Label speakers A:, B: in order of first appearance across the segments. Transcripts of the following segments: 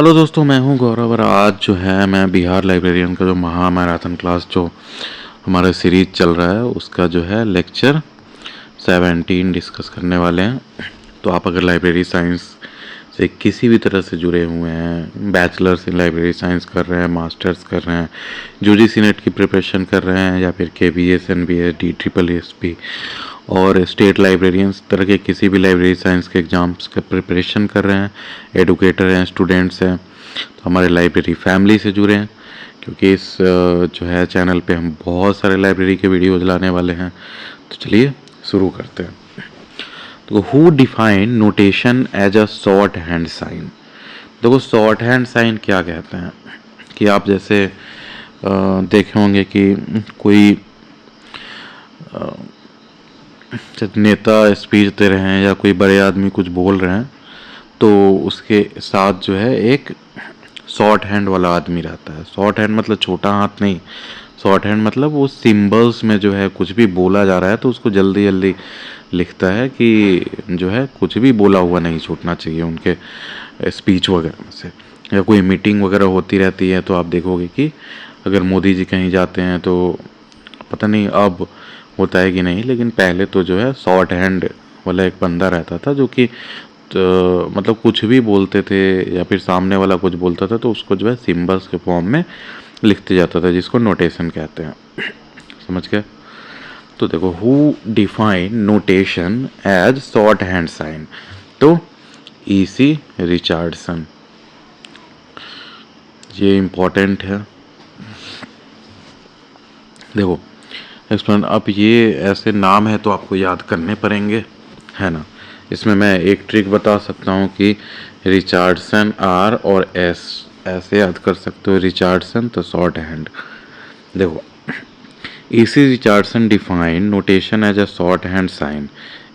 A: Hello दोस्तों, मैं हूं गौरव और आज जो है मैं बिहार लाइब्रेरियन का जो महा मैराथन क्लास जो हमारा सीरीज चल रहा है उसका जो है लेक्चर 17 डिस्कस करने वाले हैं। तो आप अगर लाइब्रेरी साइंस से किसी भी तरह से जुड़े हुए हैं, बैचलर्स इन लाइब्रेरी साइंस कर रहे हैं, मास्टर्स कर रहे हैं, यूजीसी नेट की प्रिपरेशन कर रहे हैं या फिर KBS NBS DSSP और स्टेट लाइब्रेरियंस तरह के किसी भी लाइब्रेरी साइंस के एग्ज़ाम्स का प्रिपरेशन कर रहे हैं, एडुकेटर हैं, स्टूडेंट्स हैं, तो हमारे लाइब्रेरी फैमिली से जुड़े हैं। क्योंकि इस जो है चैनल पे हम बहुत सारे लाइब्रेरी के वीडियोज़ लाने वाले हैं। तो चलिए शुरू करते हैं। तो who define notation as a shorthand sign. देखो शॉर्ट हैंड साइन क्या कहते हैं कि आप जैसे देखे होंगे कि कोई नेता स्पीच दे रहे हैं या कोई बड़े आदमी कुछ बोल रहे हैं तो उसके साथ जो है एक शॉर्ट हैंड वाला आदमी रहता है। शॉर्ट हैंड मतलब छोटा हाथ नहीं, शॉर्ट हैंड मतलब वो सिंबल्स में जो है कुछ भी बोला जा रहा है तो उसको जल्दी जल्दी लिखता है कि जो है कुछ भी बोला हुआ नहीं छूटना चाहिए उनके स्पीच वगैरह में से। या कोई मीटिंग वगैरह होती रहती है तो आप देखोगे कि अगर मोदी जी कहीं जाते हैं तो पता नहीं अब होता है कि नहीं, लेकिन पहले तो जो है शॉर्ट हैंड वाला एक बंदा रहता था जो कि तो मतलब कुछ भी बोलते थे या फिर सामने वाला कुछ बोलता था तो उसको जो है सिंबल्स के फॉर्म में लिखते जाता था, जिसको नोटेशन कहते हैं। समझ गए? तो देखो who define notation as shorthand sign, तो EC रिचर्डसन, ये इम्पोर्टेंट है। देखो एक्सप्लेन, अब ये ऐसे नाम है तो आपको याद करने पड़ेंगे, है ना। इसमें मैं एक ट्रिक बता सकता हूँ कि रिचर्डसन R और S ऐसे याद कर सकते हो। रिचर्डसन तो शॉर्ट हैंड। देखो EC Richardson define notation as a shorthand sign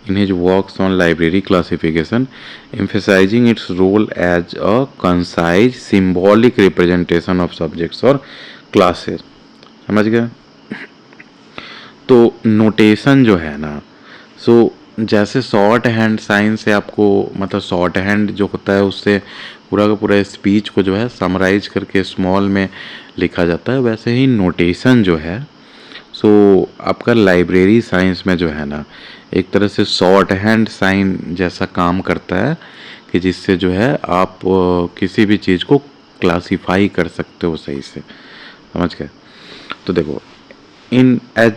A: in his works on library classification, emphasizing its role as a concise symbolic representation of subjects or classes। समझ गए? तो नोटेशन जो है ना, सो जैसे short hand sign से आपको मतलब शॉर्ट हैंड जो होता है उससे पूरा का पूरा स्पीच को जो है समराइज करके स्मॉल में लिखा जाता है, वैसे ही नोटेशन जो है सो आपका लाइब्रेरी साइंस में जो है ना एक तरह से शॉर्ट हैंड साइन जैसा काम करता है कि जिससे जो है आप किसी भी चीज़ को क्लासीफाई कर सकते हो सही से। समझ गए? तो देखो in as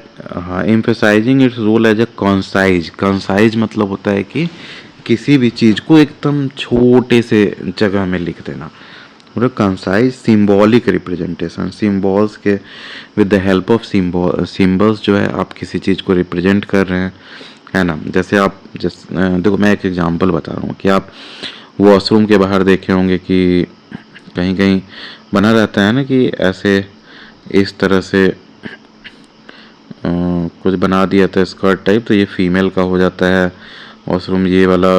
A: emphasising its role as a concise मतलब होता है कि किसी भी चीज़ को एकदम छोटे से जगह में लिख देना। और कंसाइज सिंबॉलिक रिप्रेजेंटेशन, सिंबल्स के with the help of symbols जो है आप किसी चीज़ को रिप्रेजेंट कर रहे हैं, है ना। जैसे आप देखो मैं एक एग्जांपल बता रहा हूँ कि आप वॉशरूम के बाहर देखे होंगे कि कहीं कहीं बना रहता है ना कि ऐसे इस तरह से कुछ बना दिया था स्कर्ट टाइप, तो ये फीमेल का हो जाता है वॉशरूम, ये वाला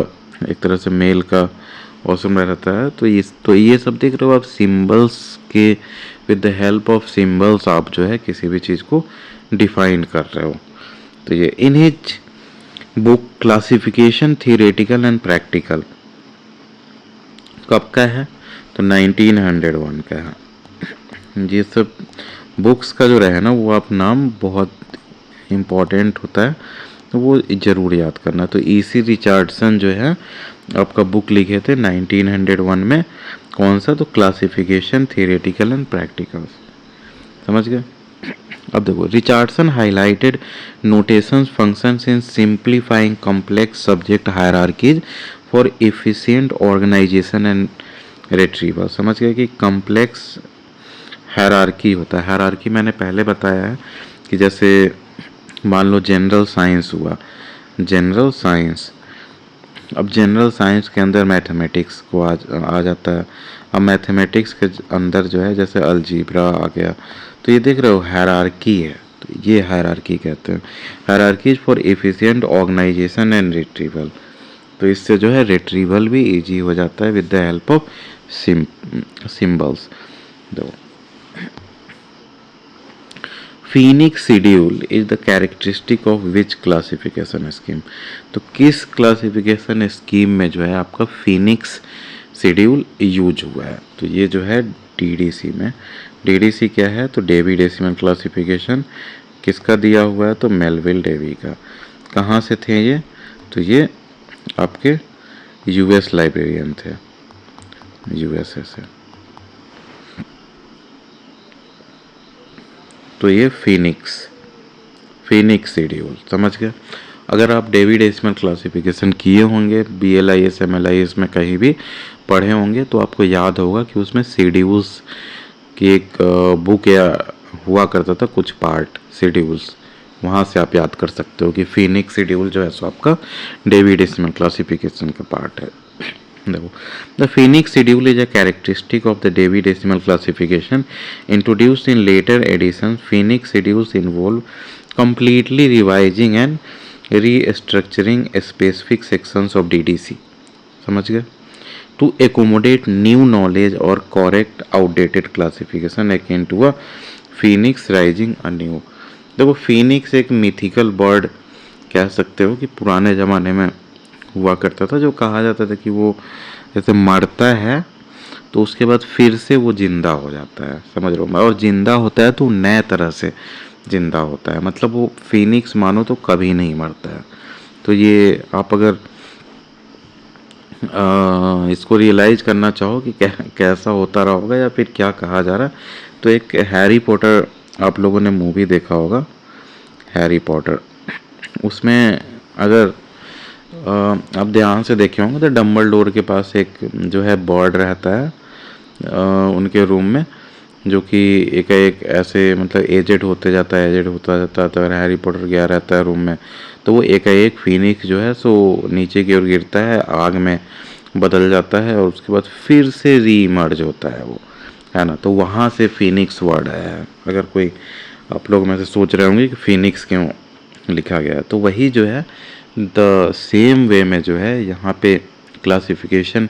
A: एक तरह से मेल का वॉशरूम रहता है। तो ये सब देख रहे हो आप सिंबल्स के with the help of symbols आप जो है किसी भी चीज़ को डिफाइन कर रहे हो। तो ये in his book classification theoretical and practical कब का है? तो 1901 का है। ये सब बुक्स का जो रहे ना वो आप नाम बहुत इम्पोर्टेंट होता है तो वो ज़रूर याद करना। तो EC रिचर्डसन जो है आपका बुक लिखे थे 1901 में, कौन सा? तो क्लासिफिकेशन थियोरेटिकल एंड प्रैक्टिकल। समझ गए? अब देखो Richardson highlighted notations functions in simplifying complex subject hierarchies for efficient organisation and retrieval. समझ गए कि कॉम्प्लेक्स हायरार्की होता है। हायरार्की मैंने पहले बताया है कि जैसे मान लो जनरल साइंस हुआ, जनरल साइंस, अब जनरल साइंस के अंदर मैथमेटिक्स को आ जाता है। अब मैथमेटिक्स के अंदर जो है जैसे अलजीब्रा आ गया, तो ये देख रहे हो हायरार्की है, तो ये हायरार्की कहते हैं। Hierarchies for efficient organisation and retrieval, तो इससे जो है रिट्रीवल भी इजी हो जाता है with the help of symbols. दो Phoenix schedule is the characteristic of which classification scheme, तो किस क्लासिफिकेशन स्कीम में जो है आपका फिनिक्स शेड्यूल यूज हुआ है। तो ये जो है डीडीसी में, डीडीसी क्या है तो डेवी डेसिमल क्लासिफिकेशन किसका दिया हुआ है तो मेलविल डेवी का। कहाँ से थे ये, तो ये आपके यूएस लाइब्रेरियन थे, यूएसए से। तो ये फिनिक्स शेड्यूल, समझ गए। अगर आप डेवी डेसिमल क्लासिफिकेशन किए होंगे BLIS MLIS में कहीं भी पढ़े होंगे तो आपको याद होगा कि उसमें शेड्यूल्स की एक बुक या हुआ करता था, कुछ पार्ट शेड्यूल्स, वहाँ से आप याद कर सकते हो कि फिनिक्स शेड्यूल जो है सो आपका डेवी डेसिमल क्लासिफिकेशन का पार्ट है। देखो, the phoenix schedule is a characteristic of the Dewey decimal classification introduced in later edition. Phoenix schedules involve completely revising and restructuring specific sections of DDC, समझ गए, to accommodate new knowledge or correct outdated classification akin to a phoenix rising anew। देखो, Phoenix एक mythical bird कह सकते हो कि पुराने ज़माने में हुआ करता था, जो कहा जाता था कि वो जैसे मरता है तो उसके बाद फिर से वो जिंदा हो जाता है, समझ लो, और जिंदा होता है तो नए तरह से जिंदा होता है, मतलब वो फिनिक्स मानो तो कभी नहीं मरता है। तो ये आप अगर इसको रियलाइज करना चाहो कि कैसा होता रहा होगा या फिर क्या कहा जा रहा है, तो एक हैरी पॉटर आप लोगों ने मूवी देखा होगा, हैरी पॉटर, उसमें अगर आप ध्यान से देखे होंगे तो डम्बलडोर के पास एक जो है बर्ड रहता है उनके रूम में, जो कि एक ऐसे मतलब एजेड होता जाता है तो अगर हैरी पॉटर गया रहता है रूम में तो वो एक फिनिक्स जो है सो नीचे की ओर गिरता है, आग में बदल जाता है और उसके बाद फिर से रीइमर्ज होता है वो, है ना। तो वहाँ से फिनिक्स वर्ड आया है। अगर कोई आप लोग में से सोच रहे होंगे कि फिनिक्स क्यों लिखा गया है, तो वही जो है द सेम वे में जो है यहाँ पे क्लासिफिकेशन,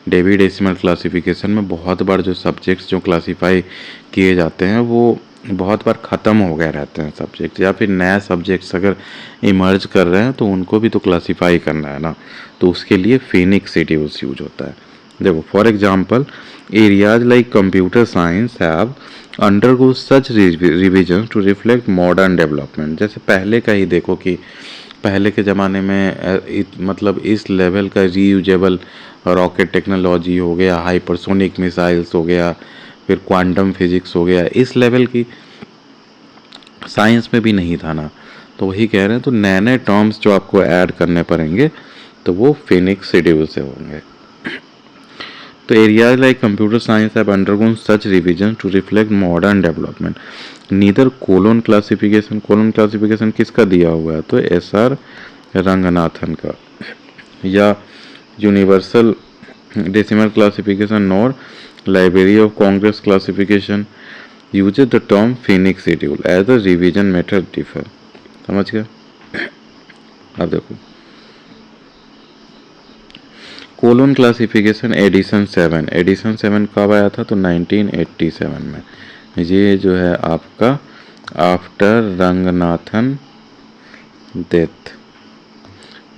A: डेवी डेसिमल क्लासिफिकेशन में बहुत बार जो सब्जेक्ट्स जो क्लासिफाई किए जाते हैं वो बहुत बार ख़त्म हो गए रहते हैं सब्जेक्ट, या फिर नए सब्जेक्ट्स अगर इमर्ज कर रहे हैं तो उनको भी तो क्लासिफाई करना है ना, तो उसके लिए फिनिक्स शेड्यूल्स यूज होता है। देखो, for example areas like computer science have undergo such revision to reflect modern development. जैसे पहले का ही देखो कि पहले के ज़माने में मतलब इस लेवल का रीयूजेबल रॉकेट टेक्नोलॉजी हो गया, हाइपरसोनिक मिसाइल्स हो गया, फिर क्वांटम फिजिक्स हो गया, इस लेवल की साइंस में भी नहीं था ना। तो वही कह रहे हैं, तो नए नए टर्म्स जो आपको ऐड करने पड़ेंगे तो वो फिनिक्स शेड्यूल से होंगे। तो areas like computer science have undergone such revision to reflect modern development. Neither colon classification किसका दिया हुआ है तो SR रंगनाथन का, या universal decimal classification nor library of Congress classification uses the term phoenix schedule as the revision method differ. समझ गए। अब देखो, कोलोन क्लासिफिकेशन एडिशन 7 कब आया था तो 1987 में। ये जो है आपका आफ्टर रंगनाथन डेथ,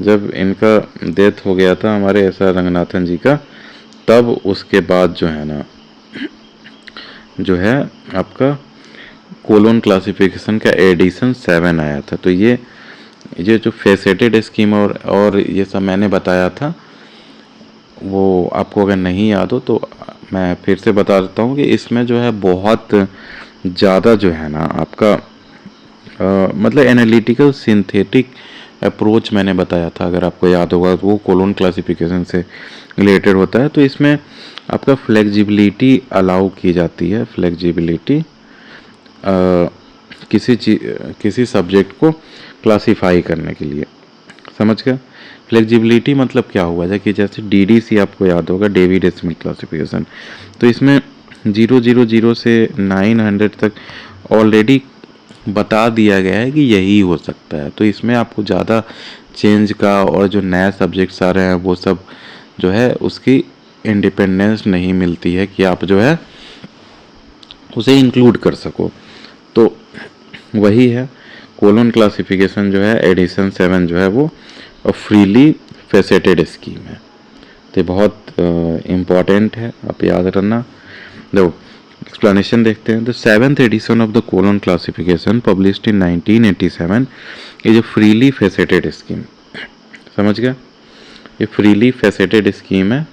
A: जब इनका डेथ हो गया था हमारे SR रंगनाथन जी का, तब उसके बाद जो है ना जो है आपका कोलोन क्लासिफिकेशन का एडिशन 7 आया था। तो ये जो फेसेटेड स्कीम और ये सब मैंने बताया था, वो आपको अगर नहीं याद हो तो मैं फिर से बता देता हूँ कि इसमें जो है बहुत ज़्यादा जो है ना आपका मतलब एनालिटिकल सिंथेटिक अप्रोच मैंने बताया था, अगर आपको याद होगा तो वो कोलोन क्लासिफिकेशन से रिलेटेड होता है। तो इसमें आपका फ्लेक्सिबिलिटी अलाउ की जाती है, फ्लेक्सिबिलिटी किसी सब्जेक्ट को क्लासिफाई करने के लिए, समझ गया। फ्लेक्सिबिलिटी मतलब क्या हुआ है कि जैसे DDC आपको याद होगा, डेवी डेसिमल क्लासिफिकेशन, तो इसमें 000 से 900 तक ऑलरेडी बता दिया गया है कि यही हो सकता है। तो इसमें आपको ज़्यादा चेंज का और जो नए सब्जेक्ट्स आ रहे हैं वो सब जो है उसकी इंडिपेंडेंस नहीं मिलती है कि आप जो है उसे इंक्लूड कर सको। तो वही है, कोलोन क्लासिफिकेशन जो है एडिशन 7 जो है वो फ्रीली फेसेटेड स्कीम है। तो ये बहुत इम्पॉर्टेंट है, आप याद रखना। देखो एक्सप्लेनेशन देखते हैं। The 7th edition of the colon classification published in 1987 is a freely faceted scheme. समझ गया, ये फ्रीली फेसेटेड स्कीम है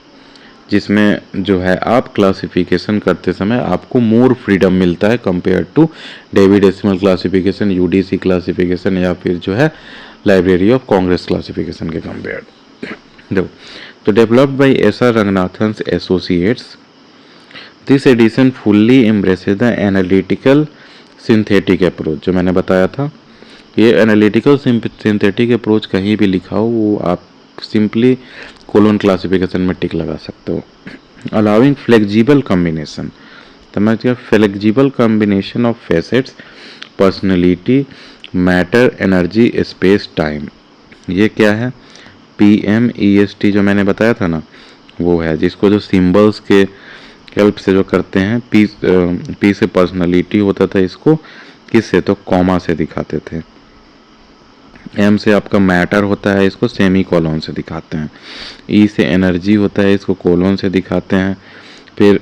A: जिसमें जो है आप क्लासिफिकेशन करते समय आपको मोर फ्रीडम मिलता है compare to Dewey decimal classification, UDC classification या फिर जो है लाइब्रेरी ऑफ कांग्रेस क्लासिफिकेशन के कंपेयर। देखो, तो developed by SR. Ranganathan associates, this edition fully embraces the analytical synthetic approach. जो मैंने बताया था, ये एनालिटिकल सिंथेटिक अप्रोच कहीं भी लिखा हो वो आप सिंपली कोलोन क्लासिफिकेशन में टिक लगा सकते हो। अलाउिंग फ्लेक्सिबल कॉम्बिनेशन, समझ गया, flexible combination of facets, personality, matter, energy, space, time. ये क्या है? PMEST जो मैंने बताया था ना, वो है जिसको जो सिंबल्स के हेल्प से जो करते हैं। P से पर्सनैलिटी होता था, इसको किससे? तो कॉमा से दिखाते थे। M से आपका मैटर होता है, इसको सेमी कॉलोन से दिखाते हैं। E से एनर्जी होता है, इसको कोलोन से दिखाते हैं। फिर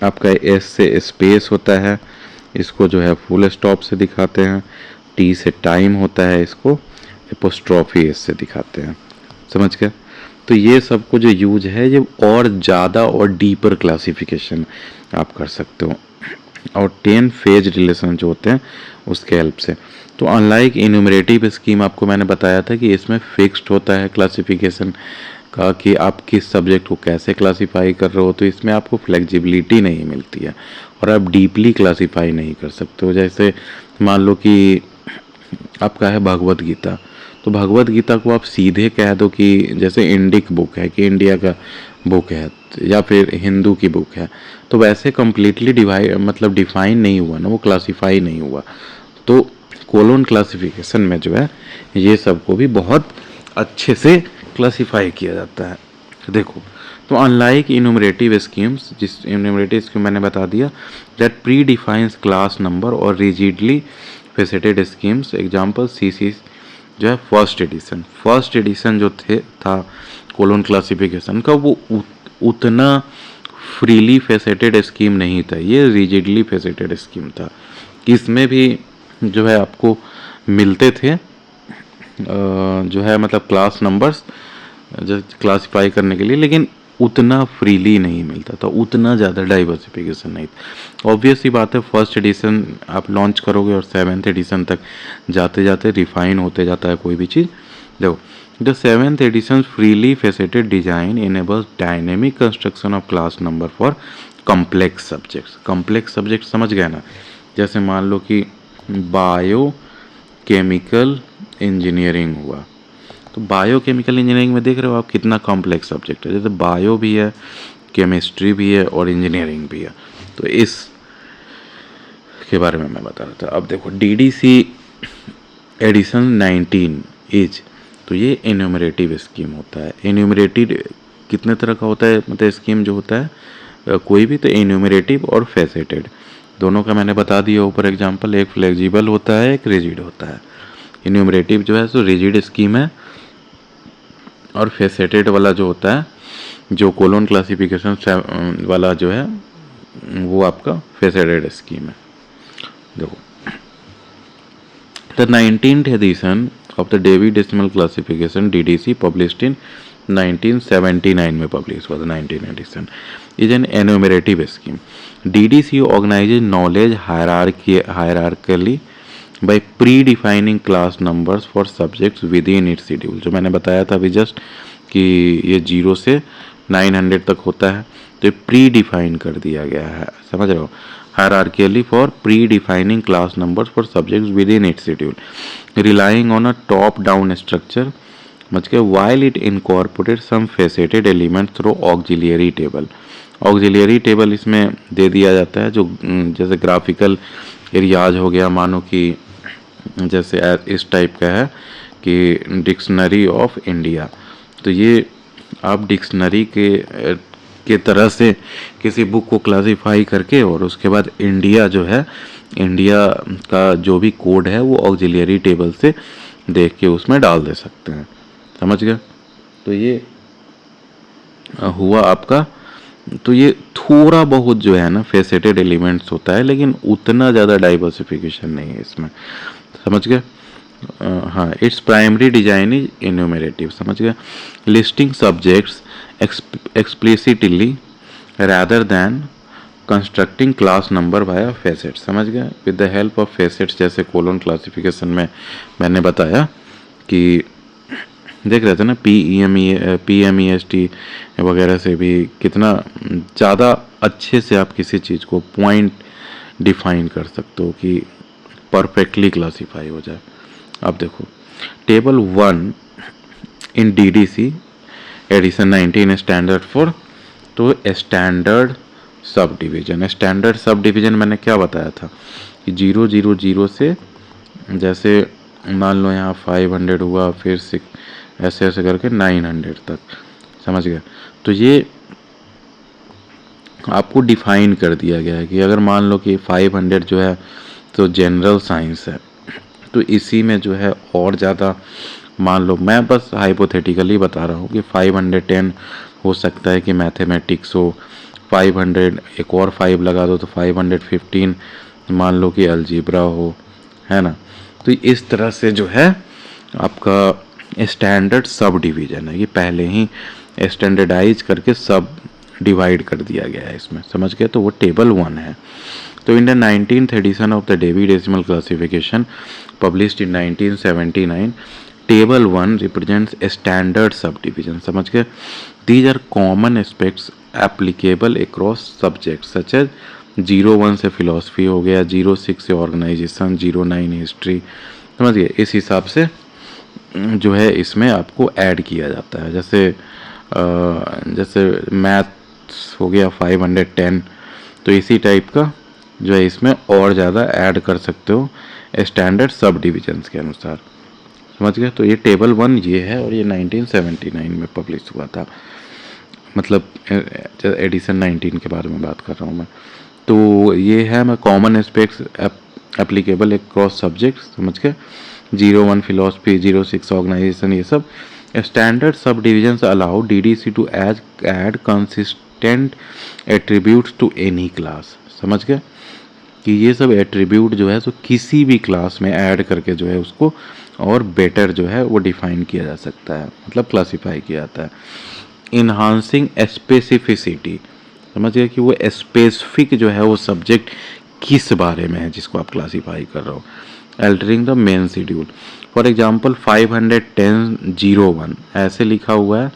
A: आपका S से स्पेस होता है, इसको जो है फुल स्टॉप से दिखाते हैं। T से टाइम होता है, इसको एपोस्ट्रॉफी S से दिखाते हैं। समझ गए? तो ये सब को जो यूज है ये और ज़्यादा और डीपर क्लासिफिकेशन आप कर सकते हो, और 10 फेज रिलेशन जो होते हैं उसके हेल्प से। तो अनलाइक इन्यूमरेटिव स्कीम, आपको मैंने बताया था कि इसमें फिक्स्ड होता है क्लासिफिकेशन का कि आप किस सब्जेक्ट को कैसे क्लासीफाई कर रहे हो, तो इसमें आपको फ्लेक्सिबिलिटी नहीं मिलती है और आप डीपली क्लासीफाई नहीं कर सकते हो। जैसे मान लो कि आपका है भगवत गीता, तो भगवत गीता को आप सीधे कह दो कि जैसे इंडिक बुक है कि इंडिया का बुक है या फिर हिंदू की बुक है, तो वैसे कम्प्लीटली डिफाइन नहीं हुआ ना, वो क्लासीफाई नहीं हुआ। तो कोलोन क्लासिफिकेशन में जो है ये सब को भी बहुत अच्छे से क्लासीफाई किया जाता है। देखो, तो अनलाइक इन्यूमरेटिव स्कीम्स, जिस इन्यूमरेटिव स्कीम मैंने बता दिया, that predefines class number और rigidly faceted schemes, example CC जो है फर्स्ट एडिशन जो था कोलोन क्लासिफिकेशन का, वो उतना फ्रीली फेसेटेड स्कीम नहीं था, ये रिजिडली फेसेटेड स्कीम था। इसमें भी जो है आपको मिलते थे जो है मतलब क्लास नंबर्स जो क्लासिफाई करने के लिए, लेकिन उतना फ्रीली नहीं मिलता था, उतना ज़्यादा डाइवर्सिफिकेशन नहीं था। ऑब्वियस ही बात है, फर्स्ट एडिशन आप लॉन्च करोगे और 7th एडिशन तक जाते जाते रिफाइन होते जाता है कोई भी चीज़। देखो, the 7th edition freely faceted design enables dynamic construction of class number for complex subjects. Complex subject समझ गए ना? जैसे मान लो कि बायो केमिकल इंजीनियरिंग हुआ, तो बायोकेमिकल इंजीनियरिंग में देख रहे हो आप कितना कॉम्प्लेक्स सब्जेक्ट है। जैसे बायो भी है, केमिस्ट्री भी है और इंजीनियरिंग भी है, तो इस के बारे में मैं बता रहा था। अब देखो, DDC एडिशन 19 इज, तो ये इन्यूमरेटिव स्कीम होता है। इन्यूमरेटिव कितने तरह का होता है, मतलब स्कीम जो होता है कोई भी, तो इन्यूमरेटिव और फेसेटेड दोनों का मैंने बता दिया ऊपर एग्जाम्पल। एक फ्लेक्सिबल होता है, एक रिजिड होता है। इन्यूमरेटिव जो है सो रिजिड स्कीम है, और फेसेटेड वाला जो होता है, जो कोलोन क्लासिफिकेशन वाला जो है, वो आपका फेसेटेड स्कीम है। देखो, the 19th edition of the Dewey decimal Classification DDC published in 1979 में पब्लिश हुआ था। 19 edition is an enumerative scheme. DDC organises knowledge hierarchically by pre-defining class numbers for subjects within its schedule। जो मैंने बताया था अभी जस्ट कि ये 0 से 900 तक होता है, तो ये प्री डिफाइन कर दिया गया है। समझ रहे हो? hierarchically for pre-defining class numbers for subjects within its schedule, relying on a top-down structure, समझ के, while it incorporated some faceted elements through auxiliary table। Auxiliary table इसमें दे दिया जाता है, जो जैसे ग्राफिकल एरियाज हो गया, मानो कि जैसे इस टाइप का है कि डिक्शनरी ऑफ इंडिया, तो ये आप डिक्शनरी के तरह से किसी बुक को क्लासिफाई करके और उसके बाद इंडिया जो है, इंडिया का जो भी कोड है वो ऑक्सिलियरी टेबल से देख के उसमें डाल दे सकते हैं। समझ गए? तो ये हुआ आपका, तो ये थोड़ा बहुत जो है ना फेसेटेड एलिमेंट्स होता है, लेकिन उतना ज़्यादा डाइवर्सिफिकेशन नहीं है इसमें, समझ गए। हाँ, इट्स प्राइमरी डिजाइन इज इन्यूमरेटिव, समझ गए, listing subjects explicitly rather than constructing class number via facet, समझ गए, with the help of facets, जैसे कोलोन क्लासिफिकेशन में मैंने बताया कि देख रहे थे ना, PMEST वगैरह से भी कितना ज़्यादा अच्छे से आप किसी चीज़ को पॉइंट डिफाइन कर सकते हो कि परफेक्टली क्लासीफाई हो जाए। अब देखो, table 1 in DDC edition 19 standard for, तो standard subdivision, standard subdivision मैंने क्या बताया था कि 000 से, जैसे मान लो यहाँ 500 हुआ, फिर 6, ऐसे ऐसे करके 900 तक, समझ गए। तो ये आपको डिफाइन कर दिया गया है कि अगर मान लो कि 500 जो है तो जनरल साइंस है, तो इसी में जो है और ज़्यादा, मान लो मैं बस हाइपोथेटिकली बता रहा हूँ कि 510 हो सकता है कि मैथमेटिक्स हो, 500 एक और 5 लगा दो तो 515 मान लो कि अलजीब्रा हो, है ना। तो इस तरह से जो है आपका स्टैंडर्ड सब डिवीजन है, ये पहले ही स्टैंडर्डाइज करके सब डिवाइड कर दिया गया है इसमें, समझ गए। तो वो टेबल 1 है। तो in the 19th edition of the Dewey Decimal Classification published in 1979, Table 1 represents a standard subdivision, समझ गए। These are common aspects applicable across subjects such as 01 से फिलोसफी हो गया, 06 से ऑर्गेनाइजेशन, 09 हिस्ट्री, समझ गए। इस हिसाब से जो है इसमें आपको ऐड किया जाता है, जैसे मैथ्स हो गया 510, तो इसी टाइप का जो है इसमें और ज़्यादा ऐड कर सकते हो स्टैंडर्ड सब डिविजन्स के अनुसार, समझ गए। तो ये टेबल 1 ये है, और ये 1979 में पब्लिश हुआ था, मतलब एडिशन 19 के बारे में बात कर रहा हूँ मैं। तो ये है मैं common aspects applicable cross subject, समझ गए। 01 फिलोसफी, 06 ऑर्गेनाइजेशन, ये सब standard subdivisions allow DDC to add consistent attributes to any class, समझ गए कि ये सब एट्रीब्यूट जो है तो किसी भी क्लास में ऐड करके जो है उसको और बेटर जो है वो डिफाइन किया जा सकता है, मतलब क्लासीफाई किया जाता है। इन्हांसिंग स्पेसिफिसिटी, समझ गए कि वो स्पेसिफिक जो है वो सब्जेक्ट किस बारे में है जिसको आप क्लासीफाई कर रहे हो। Altering the main schedule, for example 510-01 ऐसे लिखा हुआ है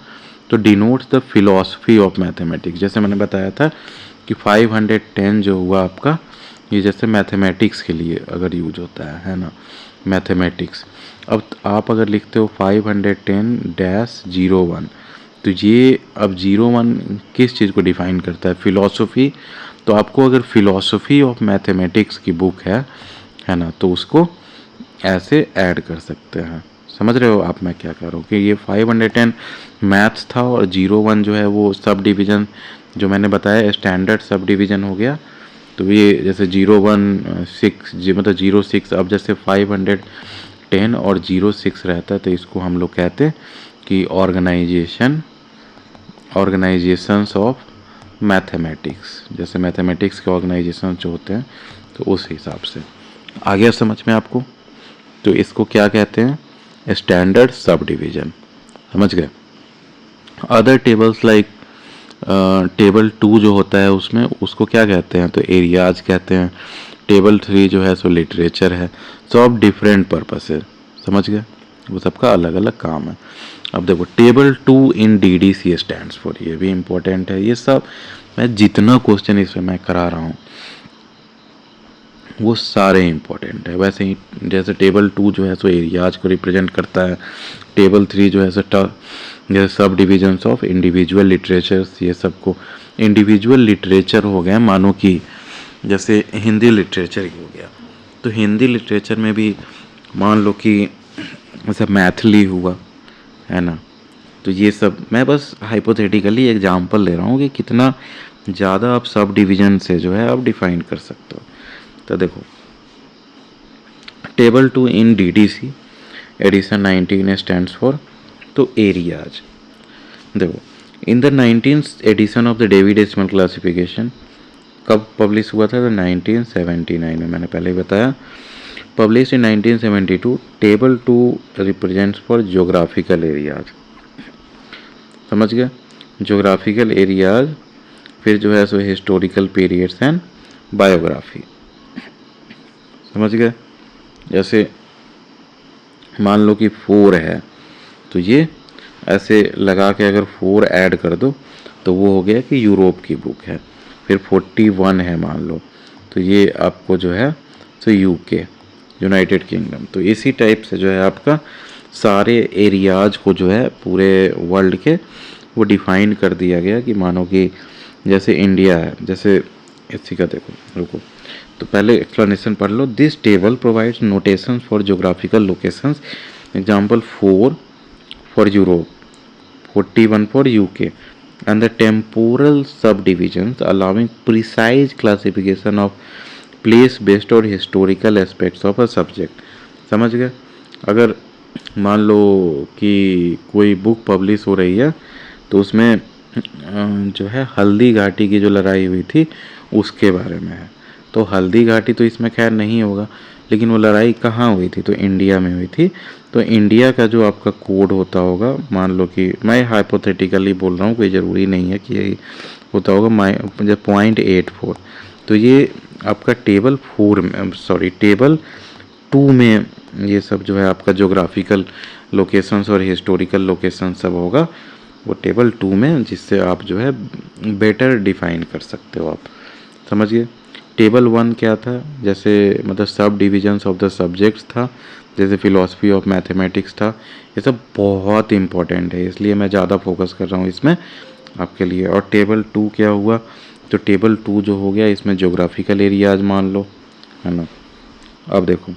A: तो denotes the philosophy of mathematics, जैसे मैंने बताया था कि 510 जो हुआ आपका, ये जैसे मैथमेटिक्स के लिए अगर यूज होता है ना, मैथमेटिक्स। अब आप अगर लिखते हो 510-01, तो ये अब 01 किस चीज़ को डिफाइन करता है, फिलॉसफी। तो आपको अगर फिलॉसफी ऑफ मैथमेटिक्स की बुक है ना, तो उसको ऐसे ऐड कर सकते हैं, समझ रहे हो आप मैं क्या कर रहा हूँ कि ये 510 मैथ्स था और 01 जो है वो सब डिवीज़न जो मैंने बताया स्टैंडर्ड सब डिवीज़न हो गया। तो ये जैसे 016 जी मतलब 06, अब जैसे 510 और 06 रहता है तो इसको हम लोग कहते हैं कि ऑर्गेनाइजेशंस ऑफ मैथमेटिक्स, जैसे मैथमेटिक्स के ऑर्गेनाइजेशन जो होते हैं, तो उस हिसाब से आ गया समझ में आपको। तो इसको क्या कहते हैं, स्टैंडर्ड सब डिवीजन, समझ गए। अदर टेबल्स लाइक टेबल 2 जो होता है उसमें उसको क्या कहते हैं, तो एरियाज कहते हैं। टेबल 3 जो है सो लिटरेचर है, सब डिफरेंट पर्पसेस, समझ गए, वो सबका अलग अलग काम है। अब देखो table 2 in DDC stands for, ये भी इम्पोर्टेंट है। ये सब मैं जितना क्वेश्चन इसमें मैं करा रहा हूँ वो सारे इम्पोर्टेंट है। वैसे ही जैसे टेबल 2 जो है सो एरियाज को रिप्रेजेंट करता है, टेबल 3 जो है सो जैसे सब डिविजन्स ऑफ इंडिविजुअल लिटरेचर्स, ये सबको इंडिविजुअल लिटरेचर हो गया, मानो कि जैसे हिंदी लिटरेचर ही हो गया, तो हिंदी लिटरेचर में भी मान लो कि जैसे मैथिली हुआ, है ना। तो ये सब मैं बस हाइपोथेटिकली एग्जांपल ले रहा हूँ कि कितना ज़्यादा आप सब डिवीजन से जो है आप डिफाइन कर सकते हो। तो देखो table 2 in DDC edition 19 stands for, तो एरियाज। देखो in the 19th edition of the Dewey decimal classification, कब पब्लिश हुआ था? तो 1979 में, मैंने पहले ही बताया। Publish in 1972, table 2 represents for geographical areas, समझ गए, जोग्राफिकल एरियाज। फिर जो है सो हिस्टोरिकल पीरियड्स एंड बायोग्राफी, समझ गए। जैसे मान लो कि 4 है, तो ये ऐसे लगा के अगर 4 ऐड कर दो तो वो हो गया कि यूरोप की बुक है। फिर 41 है मान लो, तो ये आपको जो है तो यूके, यूनाइटेड किंगडम। तो इसी टाइप से जो है आपका सारे एरियाज को जो है पूरे वर्ल्ड के वो डिफाइन कर दिया गया कि मानो कि जैसे इंडिया है, जैसे इसी का देखो, रुको, तो पहले एक्सप्लेनेशन पढ़ लो। This table provides notations for geographical locations, example 4 for Europe, 41 for UK, and the temporal subdivisions allowing precise classification of place based on historical aspects of a subject। समझ गए। अगर मान लो कि कोई बुक पब्लिश हो रही है तो उसमें जो है हल्दी घाटी की जो लड़ाई हुई थी उसके बारे में है, तो हल्दी घाटी तो इसमें खैर नहीं होगा, लेकिन वो लड़ाई कहाँ हुई थी? तो इंडिया में हुई थी। तो इंडिया का जो आपका कोड होता होगा, मान लो कि मैं हाइपोथेटिकली बोल रहा हूँ, कोई ज़रूरी नहीं है कि यही होता होगा, 0.84, तो ये आपका टेबल 4 में, सॉरी टेबल 2 में ये सब जो है आपका जोग्राफिकल लोकेशंस और हिस्टोरिकल लोकेशन सब होगा वो टेबल 2 में, जिससे आप जो है बेटर डिफाइन कर सकते हो आप, समझिए। टेबल 1 क्या था? जैसे मतलब सब डिविजन्स ऑफ द सब्जेक्ट्स था, जैसे फिलॉसफी ऑफ मैथमेटिक्स था। ये सब बहुत इम्पोर्टेंट है, इसलिए मैं ज़्यादा फोकस कर रहा हूँ इसमें आपके लिए। और टेबल 2 क्या हुआ? तो टेबल 2 जो हो गया इसमें जोग्राफिकल एरियाज मान लो, है ना। अब देखो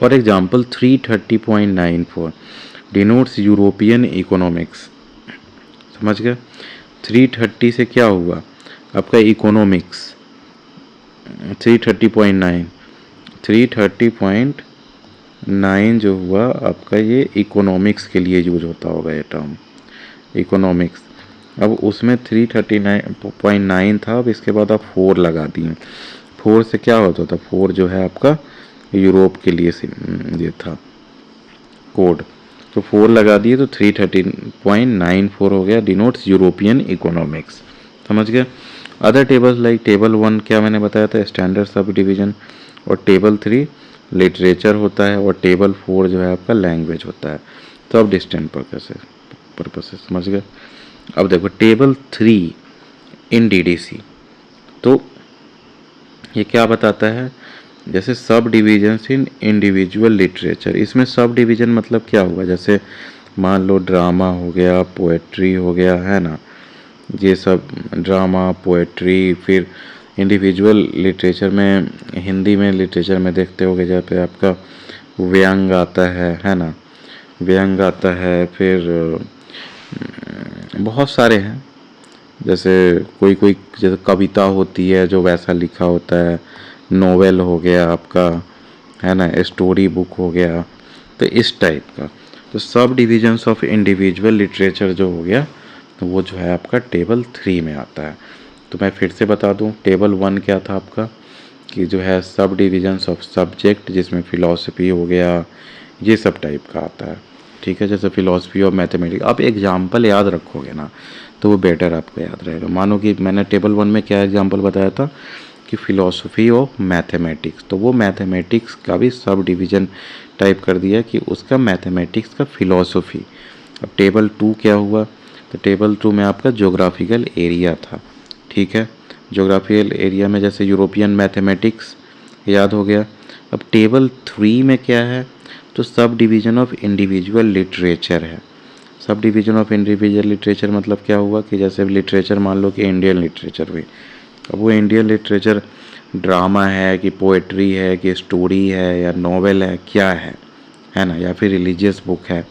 A: for example 330.94 denotes European economics, समझ गए। 330 से क्या हुआ आपका इकोनॉमिक्स, 330.9, 330.9 जो हुआ आपका ये इकोनॉमिक्स के लिए यूज होता होगा ये टर्म, इकोनॉमिक्स। अब उसमें 339.9 था, अब इसके बाद आप 4 लगा दिए। 4 से क्या होता था? 4 जो है आपका यूरोप के लिए ये था कोड, तो 4 लगा दिए तो 330.94 हो गया, डिनोट्स यूरोपियन इकोनॉमिक्स, समझ गए। अदर टेबल्स लाइक टेबल 1 क्या मैंने बताया था, स्टैंडर्ड सब डिवीजन, और टेबल 3 लिटरेचर होता है, और टेबल 4 जो है आपका लैंग्वेज होता है, सब डिस्टेंट पर्पसेस, समझ गए। अब देखो टेबल 3 इन डीडीसी, तो ये क्या बताता है? जैसे सब डिविजन्स इन इंडिविजुअल लिटरेचर, इसमें सब डिवीजन मतलब क्या हुआ? जैसे मान लो ड्रामा हो गया, पोएट्री हो गया, है ना, ये सब ड्रामा पोएट्री। फिर इंडिविजुअल लिटरेचर में, हिंदी में लिटरेचर में देखते होगे जहाँ पे आपका व्यंग आता है ना, व्यंग आता है। फिर बहुत सारे हैं, जैसे कोई कोई जैसे कविता होती है जो वैसा लिखा होता है, नोवेल हो गया आपका, है ना, स्टोरी बुक हो गया, तो इस टाइप का। तो सब डिविजन्स ऑफ इंडिविजुअल लिटरेचर जो हो गया तो वो जो है आपका टेबल 3 में आता है। तो मैं फिर से बता दूं, टेबल 1 क्या था आपका कि जो है सब डिविजन्स ऑफ सब्जेक्ट, जिसमें फ़िलॉसफी हो गया, ये सब टाइप का आता है, ठीक है। जैसे फ़िलॉसफी ऑफ मैथमेटिक्स, आप एग्जाम्पल याद रखोगे ना तो वो बेटर आपको याद रहेगा। मानो कि मैंने टेबल 1 में क्या एग्जाम्पल बताया था कि फ़िलॉसफी ऑफ मैथमेटिक्स, तो वो मैथमेटिक्स का भी सब डिवीज़न टाइप कर दिया कि उसका मैथमेटिक्स का फ़िलॉसफी। अब टेबल 2 क्या हुआ? तो टेबल 2 में आपका ज्योग्राफिकल एरिया था, ठीक है। ज्योग्राफिकल एरिया में जैसे यूरोपियन मैथमेटिक्स याद हो गया। अब टेबल 3 में क्या है? तो sub division of individual literature है। Sub division of individual literature मतलब क्या हुआ कि जैसे लिटरेचर मान लो कि इंडियन लिटरेचर हुई, अब वो इंडियन लिटरेचर ड्रामा है कि पोएट्री है कि स्टोरी है या नॉवेल है, क्या है ना, या फिर रिलीजियस बुक है,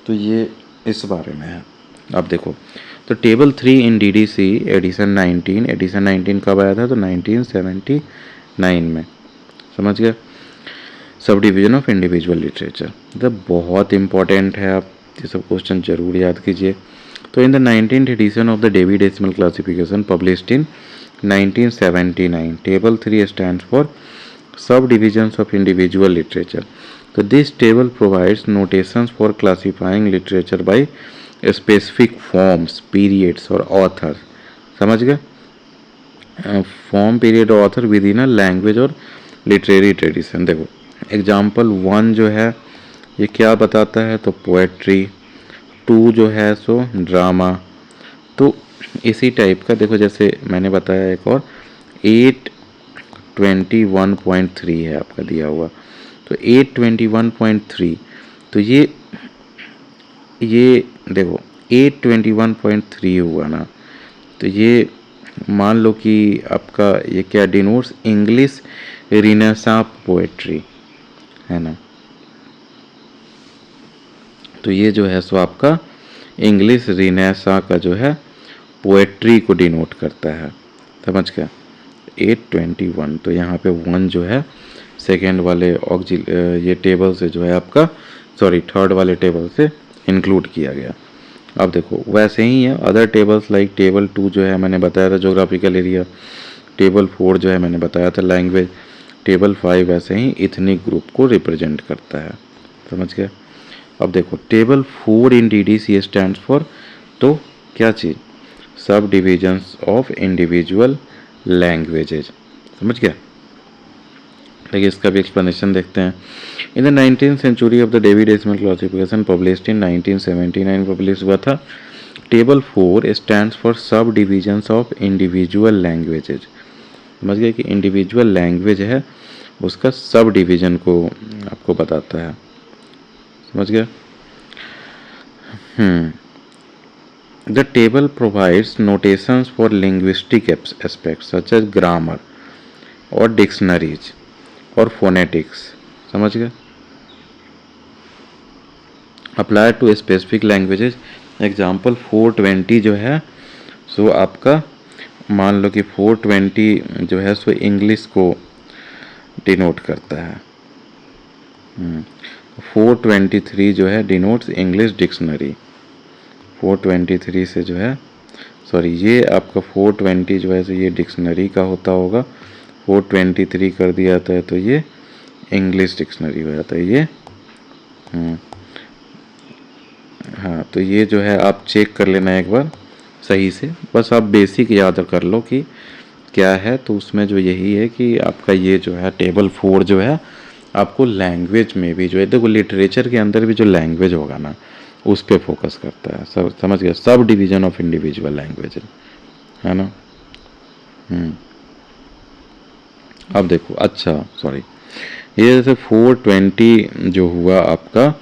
A: तो ये इस बारे में है। अब देखो तो टेबल 3 इन डीडीसी एडिशन 19 कब आया था? तो 1979 में, समझ गए। Sub division of individual literature, मतलब बहुत इंपॉर्टेंट है, आप ये सब क्वेश्चन जरूर याद कीजिए। तो in the 19th edition of the Dewey decimal classification published in 1979 table 3 stands for subdivisions of individual literature. तो this table provides notations for classifying literature by specific forms, periods और author. समझ गए? Form, period और author with in a language और literary tradition. देखो example 1 जो है ये क्या बताता है, तो पोएट्री। 2 जो है सो ड्रामा। तो इसी टाइप का देखो, जैसे मैंने बताया एक और 821.3 है आपका दिया हुआ। तो 821.3 तो ये देखो 821.3 हुआ ना, तो ये मान लो कि आपका ये क्या डिनोट्स, इंग्लिश रिनेसां पोएट्री है ना। तो ये जो है सो आपका इंग्लिश रिनेसां का जो है पोएट्री को डिनोट करता है। समझ गया? 821 तो यहाँ पे 1 जो है सेकेंड वाले ये टेबल से जो है आपका थर्ड वाले टेबल से इंक्लूड किया गया। अब देखो वैसे ही है अदर टेबल्स लाइक टेबल 2 जो है मैंने बताया था जोग्राफिकल एरिया, टेबल 4 जो है मैंने बताया था लैंग्वेज, टेबल 5 वैसे ही इथनिक ग्रुप को रिप्रेजेंट करता है। समझ गए? अब देखो table 4 in DDC stands for, तो क्या चीज़, सब डिविजन्स ऑफ इंडिविजुअल लैंग्वेजेज। समझ गया? देखिए इसका भी एक्सप्लेनेशन देखते हैं। In the 19th century of the Dewey decimal classification published in 1979 publish हुआ था। Table 4 stands for subdivisions of individual languages. समझ गए कि इंडिविजुअल लैंग्वेज है उसका सब डिवीजन को आपको बताता है। समझ गया? The table provides notations for linguistic aspects such as grammar or dictionaries or phonetics. समझ गए? Applied to specific languages. Example 420 जो है सो आपका मान लो कि 420 जो है सो इंग्लिश को डिनोट करता है। 423 जो है डिनोट्स इंग्लिश डिक्शनरी। 423 से जो है ये आपका 420 जो है ये डिक्शनरी का होता होगा, 423 कर दिया जाता है तो ये इंग्लिश डिक्शनरी हो जाता है ये। हाँ तो ये जो है आप चेक कर लेना एक बार सही से, बस आप बेसिक याद कर लो कि क्या है। तो उसमें जो यही है कि आपका ये जो है टेबल 4 जो है आपको लैंग्वेज में भी जो है, देखो लिटरेचर के अंदर भी जो लैंग्वेज होगा ना उस पर फोकस करता है। सब समझ गया? Sub division of individual language है ना। अब देखो अच्छा ये जैसे 420 जो हुआ आपका,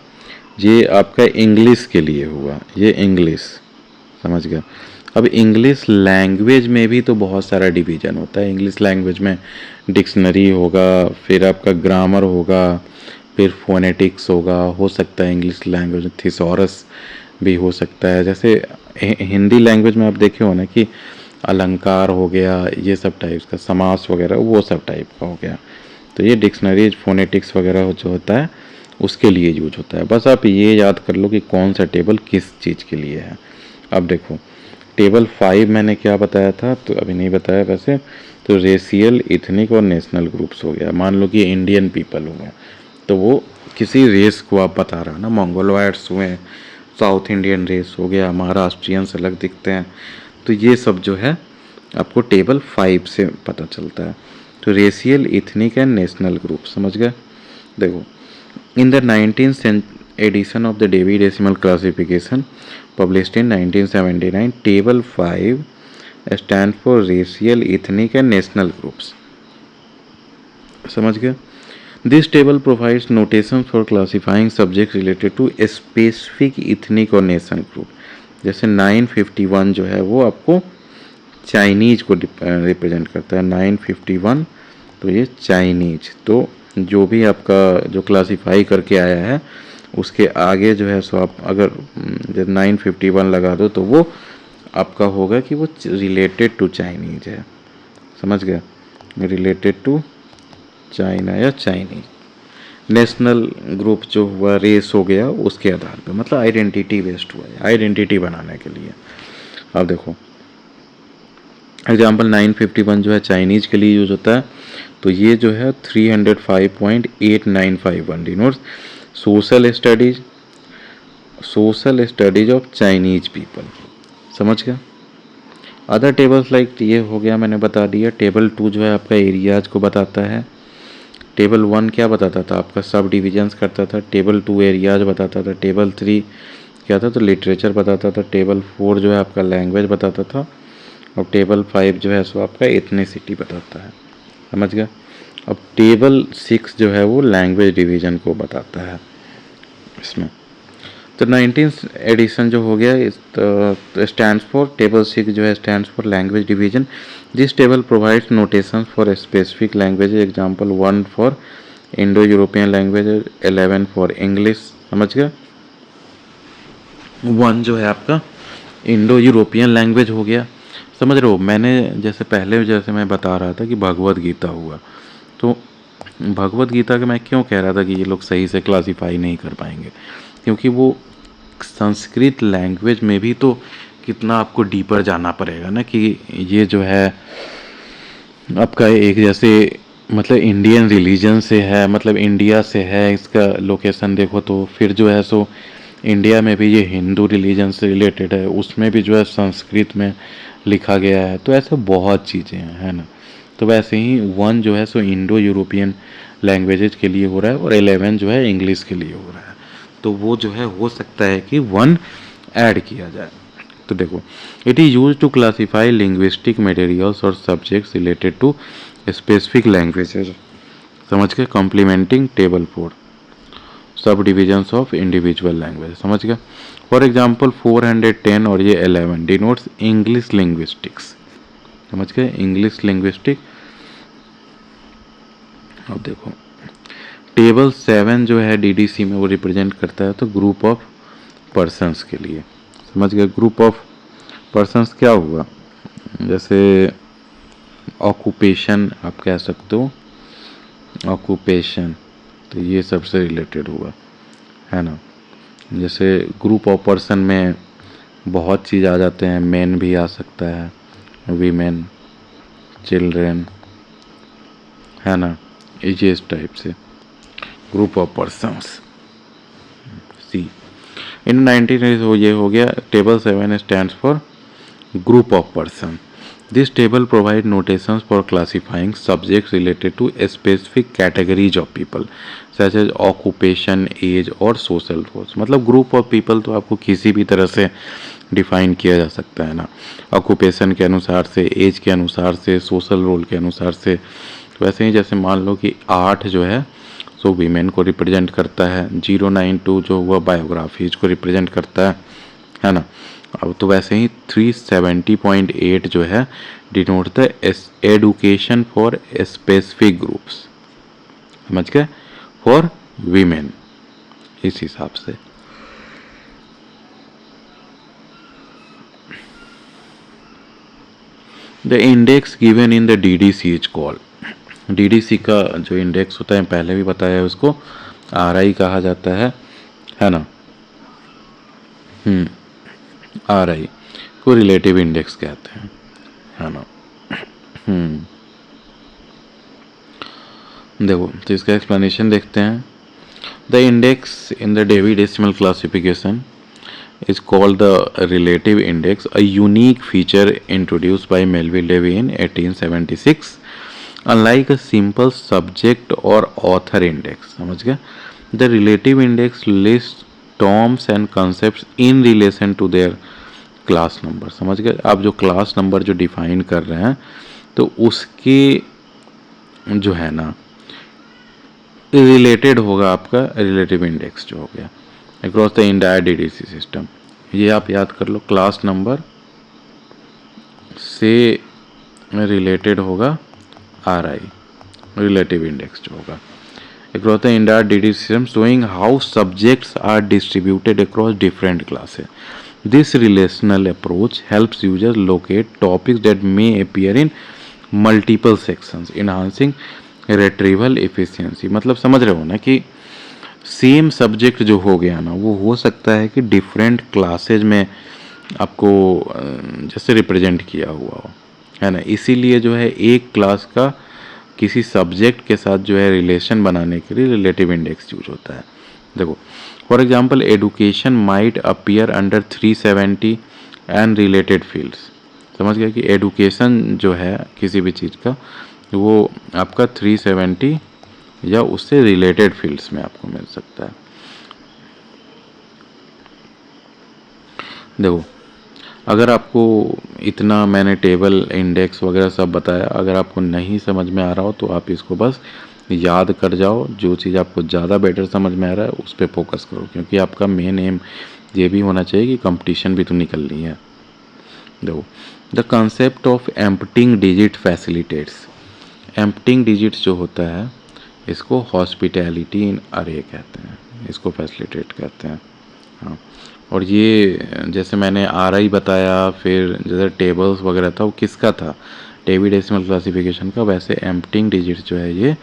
A: ये आपका इंग्लिश के लिए हुआ, ये इंग्लिश। समझ गया? अब इंग्लिश लैंग्वेज में भी तो बहुत सारा डिवीजन होता है। इंग्लिश लैंग्वेज में डिक्शनरी होगा, फिर आपका ग्रामर होगा, फिर फोनेटिक्स होगा, हो सकता है इंग्लिश लैंग्वेज में थिसॉरस भी हो सकता है। जैसे हिंदी लैंग्वेज में आप देखे हो ना कि अलंकार हो गया, ये सब टाइप्स का, समास वगैरह वो सब टाइप का हो गया। तो ये डिक्शनरीज फोनेटिक्स वगैरह जो होता है उसके लिए यूज होता है। बस आप ये याद कर लो कि कौन सा टेबल किस चीज़ के लिए है। अब देखो टेबल 5 मैंने क्या बताया था, तो अभी नहीं बताया वैसे, तो रेशियल, इथनिक और नेशनल ग्रुप्स हो गया। मान लो कि इंडियन पीपल हो गया तो वो किसी रेस को आप बता रहा है ना, मंगोलॉयड्स हुए, साउथ इंडियन रेस हो गया, महाराष्ट्रियंस अलग दिखते हैं। तो ये सब जो है आपको टेबल 5 से पता चलता है। तो racial, ethnic and national group. समझ गए? देखो in the 19th edition of the Devi Decimal Classification published in 1979 table 5 stands for racial, ethnic and national groups. समझ गए? This table provides notations for classifying subjects related to a specific ethnic or national group. जैसे 951 जो है वो आपको Chinese को represent करता है। 951 तो ये चाइनीज, तो जो भी आपका जो क्लासीफाई करके आया है उसके आगे जो है सो आप अगर 951 लगा दो तो वो आपका होगा कि वो रिलेटेड टू चाइनीज है। समझ गया? रिलेटेड टू चाइना या चाइनीज। नेशनल ग्रुप जो हुआ, रेस हो गया, उसके आधार पे, मतलब आइडेंटिटी बेस्ड हुआ है, आइडेंटिटी बनाने के लिए। अब देखो एग्जाम्पल 951 जो है चाइनीज के लिए यूज होता है, तो ये जो है 305.8951 denotes social studies of Chinese people. समझ गया। अदर टेबल्स लाइक ये हो गया, मैंने बता दिया। टेबल 2 जो है आपका एरियाज को बताता है। टेबल 1 क्या बताता था आपका, सब डिविजन्स करता था। टेबल 2 एरियाज बताता था। टेबल 3 क्या था, तो लिटरेचर बताता था। टेबल 4 जो है आपका लैंग्वेज बताता था। और टेबल 5 जो है सो आपका एथनिसिटी बताता है। समझ गया। अब टेबल 6 जो है वो लैंग्वेज डिवीजन को बताता है इसमें। तो 19th एडिशन जो हो गया स्टैंड्स फॉर, टेबल 6 जो है stands for language division. This table provides notation for specific language. Example 1 for Indo European language, 11 for English. समझ गया। 1 जो है आपका इंडो यूरोपियन लैंग्वेज हो गया। समझ रहे हो। मैंने जैसे पहले जैसे मैं बता रहा था कि भगवत गीता हुआ, तो भगवत गीता का मैं क्यों कह रहा था कि ये लोग सही से क्लासीफाई नहीं कर पाएंगे, क्योंकि वो संस्कृत लैंग्वेज में भी तो कितना आपको डीपर जाना पड़ेगा ना, कि ये जो है आपका एक जैसे मतलब इंडियन रिलीजन से है, मतलब इंडिया से है, इसका लोकेशन देखो तो फिर जो है सो इंडिया में भी ये हिंदू रिलीजन से रिलेटेड है, उसमें भी जो है संस्कृत में लिखा गया है। तो ऐसे बहुत चीज़ें हैं, है ना। तो वैसे ही 1 जो है सो इंडो यूरोपियन लैंग्वेजेज के लिए हो रहा है, और 11 जो है इंग्लिश के लिए हो रहा है। तो वो जो है हो सकता है कि 1 ऐड किया जाए। तो देखो, it is use to classify linguistic materials और subjects related to specific languages. समझ के। कॉम्प्लीमेंटिंग टेबल 4 सब डिविजन्स ऑफ इंडिविजुअल लैंग्वेज। समझ गया। फॉर एग्जाम्पल 410 और ये 11 डिनोट्स इंग्लिश लिंग्विस्टिक्स। समझ गए। English linguistic. अब देखो टेबल 7 जो है डीडीसी में वो रिप्रेजेंट करता है तो ग्रुप ऑफ पर्सन्स के लिए। समझ गए। ग्रुप ऑफ पर्सन्स क्या हुआ, जैसे ऑक्यूपेशन आप कह सकते हो, ऑक्यूपेशन, तो ये सबसे रिलेटेड हुआ, है ना। जैसे ग्रुप ऑफ पर्सन में बहुत चीज़ आ जाते हैं, मेन भी आ सकता है, वीमेन, चिल्ड्रेन, है ना, इस टाइप से ग्रुप ऑफ पर्सन्स। सी इन 19 ये हो गया। Table 7 stands for group of person. This table provide notations for classifying subjects related to specific categories of people such as occupation, age और social roles। मतलब group of people तो आपको किसी भी तरह से डिफाइन किया जा सकता है ना, ऑक्यूपेशन के अनुसार से, एज के अनुसार से, सोशल रोल के अनुसार से। तो वैसे ही जैसे मान लो कि 8 जो है सो वीमेन को रिप्रेजेंट करता है, 092 जो हुआ बायोग्राफीज को रिप्रेजेंट करता है ना। अब तो वैसे ही 370.8 जो है denote the education for specific groups. समझ गए। फॉर वीमेन इस हिसाब से। The index given in the DDC is called. DDC का जो इंडेक्स होता है पहले भी बताया है, उसको आरआई कहा जाता है ना। आरआई को रिलेटिव इंडेक्स कहते हैं, है ना। देखो तो इसका एक्सप्लेनेशन देखते हैं। The index in the Dewey decimal classification is called the relative index, a unique feature introduced by Melville Levy in 1876, unlike a simple subject or author index। समझ गया। The relative index lists terms and concepts in relation to their class number। समझ गए। आप जो class number जो define कर रहे हैं तो उसके जो है ना रिलेटेड होगा आपका रिलेटिव इंडेक्स जो हो गया across the entire DDC system. ये आप याद कर लो, क्लास नंबर से रिलेटेड होगा आरआई, रिलेटिव इंडेक्स जो होगा across the entire DDC system, showing how subjects are distributed across different classes. This relational approach helps users locate topics that may appear in multiple sections, enhancing retrieval efficiency. मतलब समझ रहे हो ना कि same subject जो हो गया ना, वो हो सकता है कि डिफरेंट क्लासेज में आपको जैसे रिप्रेजेंट किया हुआ हो, है ना। इसीलिए जो है एक क्लास का किसी सब्जेक्ट के साथ जो है रिलेशन बनाने के लिए रिलेटिव इंडेक्स यूज होता है। देखो for example education might appear under 370 and related fields. समझ गया कि एडुकेशन जो है किसी भी चीज़ का, वो आपका 370 या उससे रिलेटेड फील्ड्स में आपको मिल सकता है। देखो अगर आपको इतना मैंने टेबल इंडेक्स वगैरह सब बताया, अगर आपको नहीं समझ में आ रहा हो तो आप इसको बस याद कर जाओ। जो चीज़ आपको ज़्यादा बेटर समझ में आ रहा है उस पर फोकस करो, क्योंकि आपका मेन एम ये भी होना चाहिए कि कंपटीशन भी तो निकलनी है। देखो the concept of emptying digit facilitates. Emptying digits जो होता है इसको हॉस्पिटैलिटी इन अरे कहते हैं, इसको फैसिलिटेट कहते हैं। हाँ, और ये जैसे मैंने आर आई बताया, फिर जैसे टेबल्स वगैरह था वो किसका था, डेवी डेसिमल क्लासिफिकेशन का, वैसे एम्प्टिंग डिजिट्स जो है ये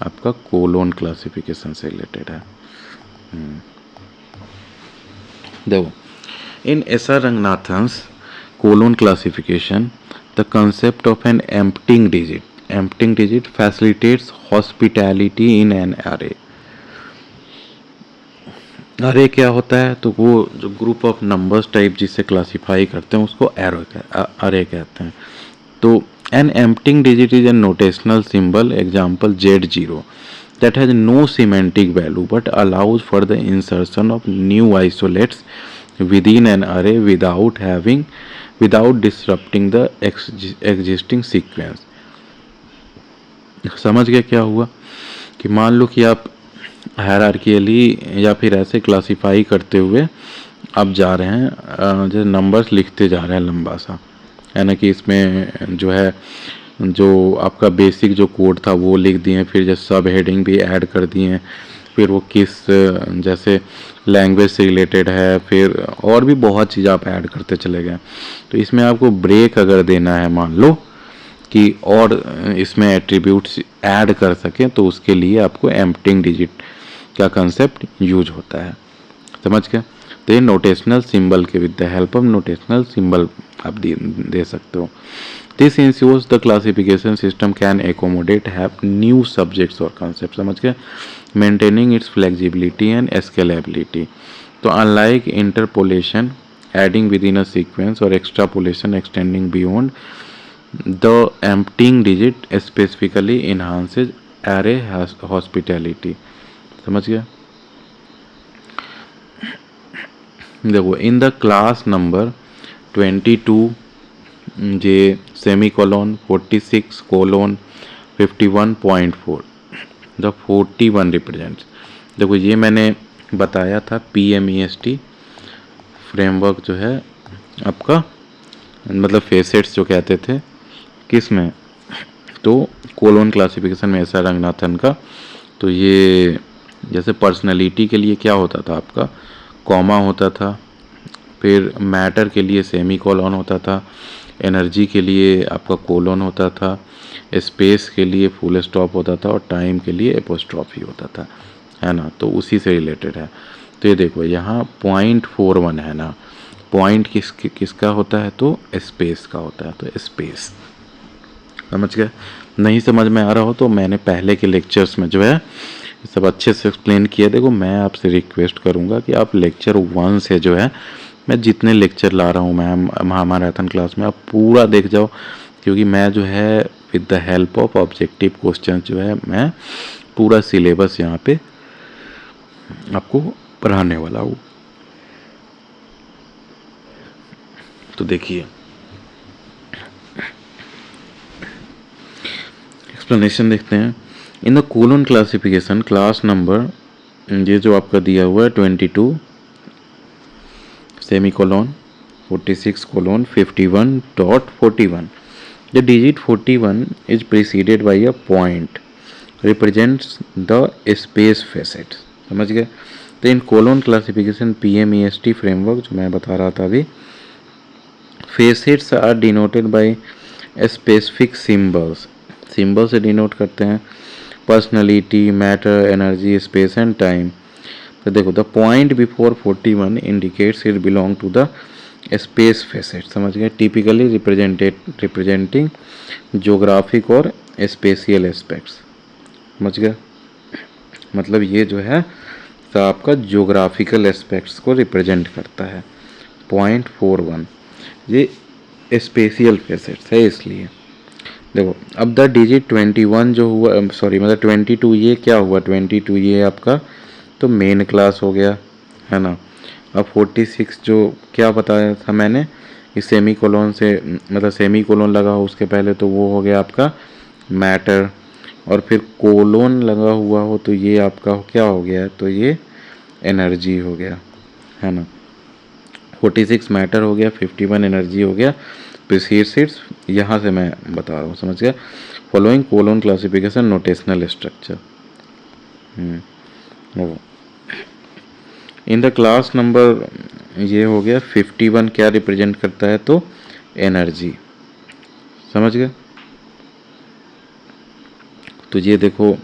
A: आपका कोलोन क्लासिफिकेशन से रिलेटेड है। देखो in S R Ranganathan's colon classification the concept of an emptying digit facilitates hospitality in an array. Array क्या होता है, तो वो जो ग्रुप ऑफ नंबर्स टाइप जिससे क्लासिफाई करते हैं उसको अरे कहते हैं। तो an emptying digit is an notational symbol, example Z0, that has no semantic value but allows for the insertion of new isolates within an array without disrupting the existing sequence। समझ गया क्या हुआ कि मान लो कि आप हायरार्कियली या फिर ऐसे क्लासिफाई करते हुए आप जा रहे हैं, जैसे नंबर्स लिखते जा रहे हैं लंबा सा, है ना, कि इसमें जो है जो आपका बेसिक जो कोड था वो लिख दिए, फिर जैसे सब हेडिंग भी ऐड कर दिए हैं, फिर वो किस जैसे लैंग्वेज से रिलेटेड है, फिर और भी बहुत चीज़ आप ऐड करते चले गए। तो इसमें आपको ब्रेक अगर देना है, मान लो कि और इसमें एट्रीब्यूट्स ऐड कर सकें, तो उसके लिए आपको एम्प्टिंग डिजिट का कंसेप्ट यूज होता है। समझ गए। तो ये नोटेशनल सिंबल के with the help of notational symbol आप दे सकते हो। This ensures the classification system can accommodate have new subjects और कंसेप्ट। समझ गए, maintaining its flexibility and scalability. तो unlike interpolation adding with in a sequence और extrapolation extending beyond, the emptying digit specifically enhances array hospitality। समझ गया। देखो in the class number 22 j semicolon 46 colon 51.4 the 41 represents. देखो ये मैंने बताया था PMEST फ्रेमवर्क जो है आपका, मतलब फेसेट्स जो कहते थे किस में, तो कोलोन क्लासिफिकेशन में ऐसा रंगनाथन का। तो ये जैसे पर्सनालिटी के लिए क्या होता था आपका, कॉमा होता था, फिर मैटर के लिए सेमी कोलोन होता था, एनर्जी के लिए आपका कोलोन होता था, स्पेस के लिए फुल स्टॉप होता था, और टाइम के लिए एपोस्ट्रॉफी होता था, है ना। तो उसी से रिलेटेड है। तो ये देखो यहाँ 0.41 है ना, पॉइंट किसका होता है, तो स्पेस का होता है। तो स्पेस समझ गए। नहीं समझ में आ रहा हो तो मैंने पहले के लेक्चर्स में जो है सब अच्छे से एक्सप्लेन किया। देखो मैं आपसे रिक्वेस्ट करूँगा कि आप लेक्चर 1 से जो है, मैं जितने लेक्चर ला रहा हूँ मैम महामैराथन क्लास में, आप पूरा देख जाओ, क्योंकि मैं जो है with the help of objective question जो है मैं पूरा सिलेबस यहाँ पे आपको पढ़ाने वाला हूँ। तो देखिए एक्सप्लेनेशन देखते हैं। In the colon classification class number, ये जो आपका दिया हुआ है 22 semicolon 46 colon 51.41, the digit 41 is preceded by a point represents the space facets. समझ गए। तो in colon classification PMEST framework जो मैं बता रहा था अभी, facets are denoted by specific symbols, symbol से डिनोट करते हैं personality, matter, energy, space and time. तो देखो the point before 41 indicates it belong to the space facet, समझ गए, टिपिकली रिप्रेजेंटिंग ज्योग्राफिक और स्पेशियल एस्पेक्ट्स, समझ गए। मतलब ये जो है तो आपका ज्योग्राफिकल एस्पेक्ट्स को रिप्रेजेंट करता है। 0.41 ये स्पेशियल फेसेट्स है इसलिए। देखो अब द डिजिट 21 जो हुआ, सॉरी मतलब 22, ये क्या हुआ 22, ये आपका तो मेन क्लास हो गया, है ना। अब 46 जो क्या बताया था मैंने, इस सेमी कोलोन से मतलब सेमी कोलोन लगा हो उसके पहले, तो वो हो गया आपका मैटर, और फिर कोलोन लगा हुआ हो तो ये आपका क्या हो गया, तो ये एनर्जी हो गया, है ना। 46 मैटर हो गया, 51 एनर्जी हो गया, प्रीसीड्स यहाँ से मैं बता रहा हूँ, समझ गया। Following colon classification notational structure. In the class number ये हो गया 51 क्या रिप्रेजेंट करता है, तो एनर्जी, समझ गए। तो ये देखो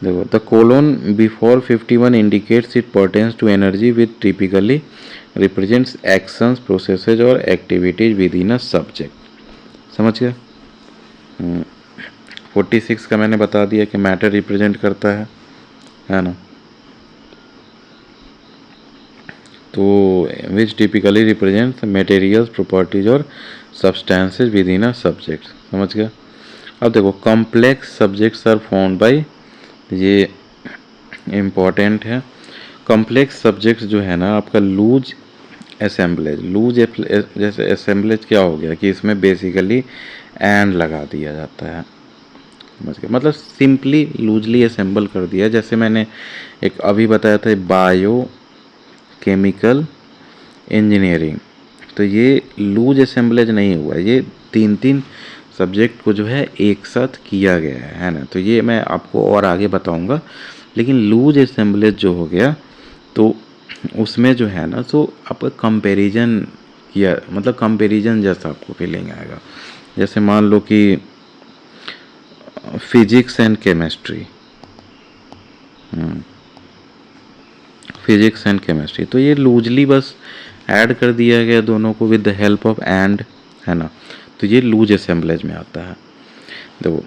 A: the colon before 51 indicates it pertains to energy with typically represents actions processes और activities with in a subject, समझ गए। 46 का मैंने बता दिया कि मैटर रिप्रेजेंट करता है ना। तो which typically represents materials properties और substances with in a subject, समझ गया। अब देखो complex subjects are found by, ये इम्पॉर्टेंट है। कॉम्प्लेक्स सब्जेक्ट्स जो है ना आपका लूज असेंबलेज, जैसे असेंबलेज क्या हो गया कि इसमें बेसिकली एंड लगा दिया जाता है, समझ गए, मतलब सिंपली लूजली असेंबल कर दिया। जैसे मैंने एक अभी बताया था बायो केमिकल इंजीनियरिंग, तो ये लूज असेंबलेज नहीं हुआ, ये तीन तीन सब्जेक्ट को जो है एक साथ किया गया है ना। तो ये मैं आपको और आगे बताऊंगा, लेकिन लूज असेंबलेज जो हो गया तो उसमें जो है ना तो आपका कंपैरिजन किया, मतलब कंपैरिजन जैसा आपको फीलिंग आएगा। जैसे मान लो कि physics and chemistry, physics and chemistry, तो ये लूजली बस ऐड कर दिया गया दोनों को with the help of and, है ना। तो ये लूज असेंबलेज में आता है। देखो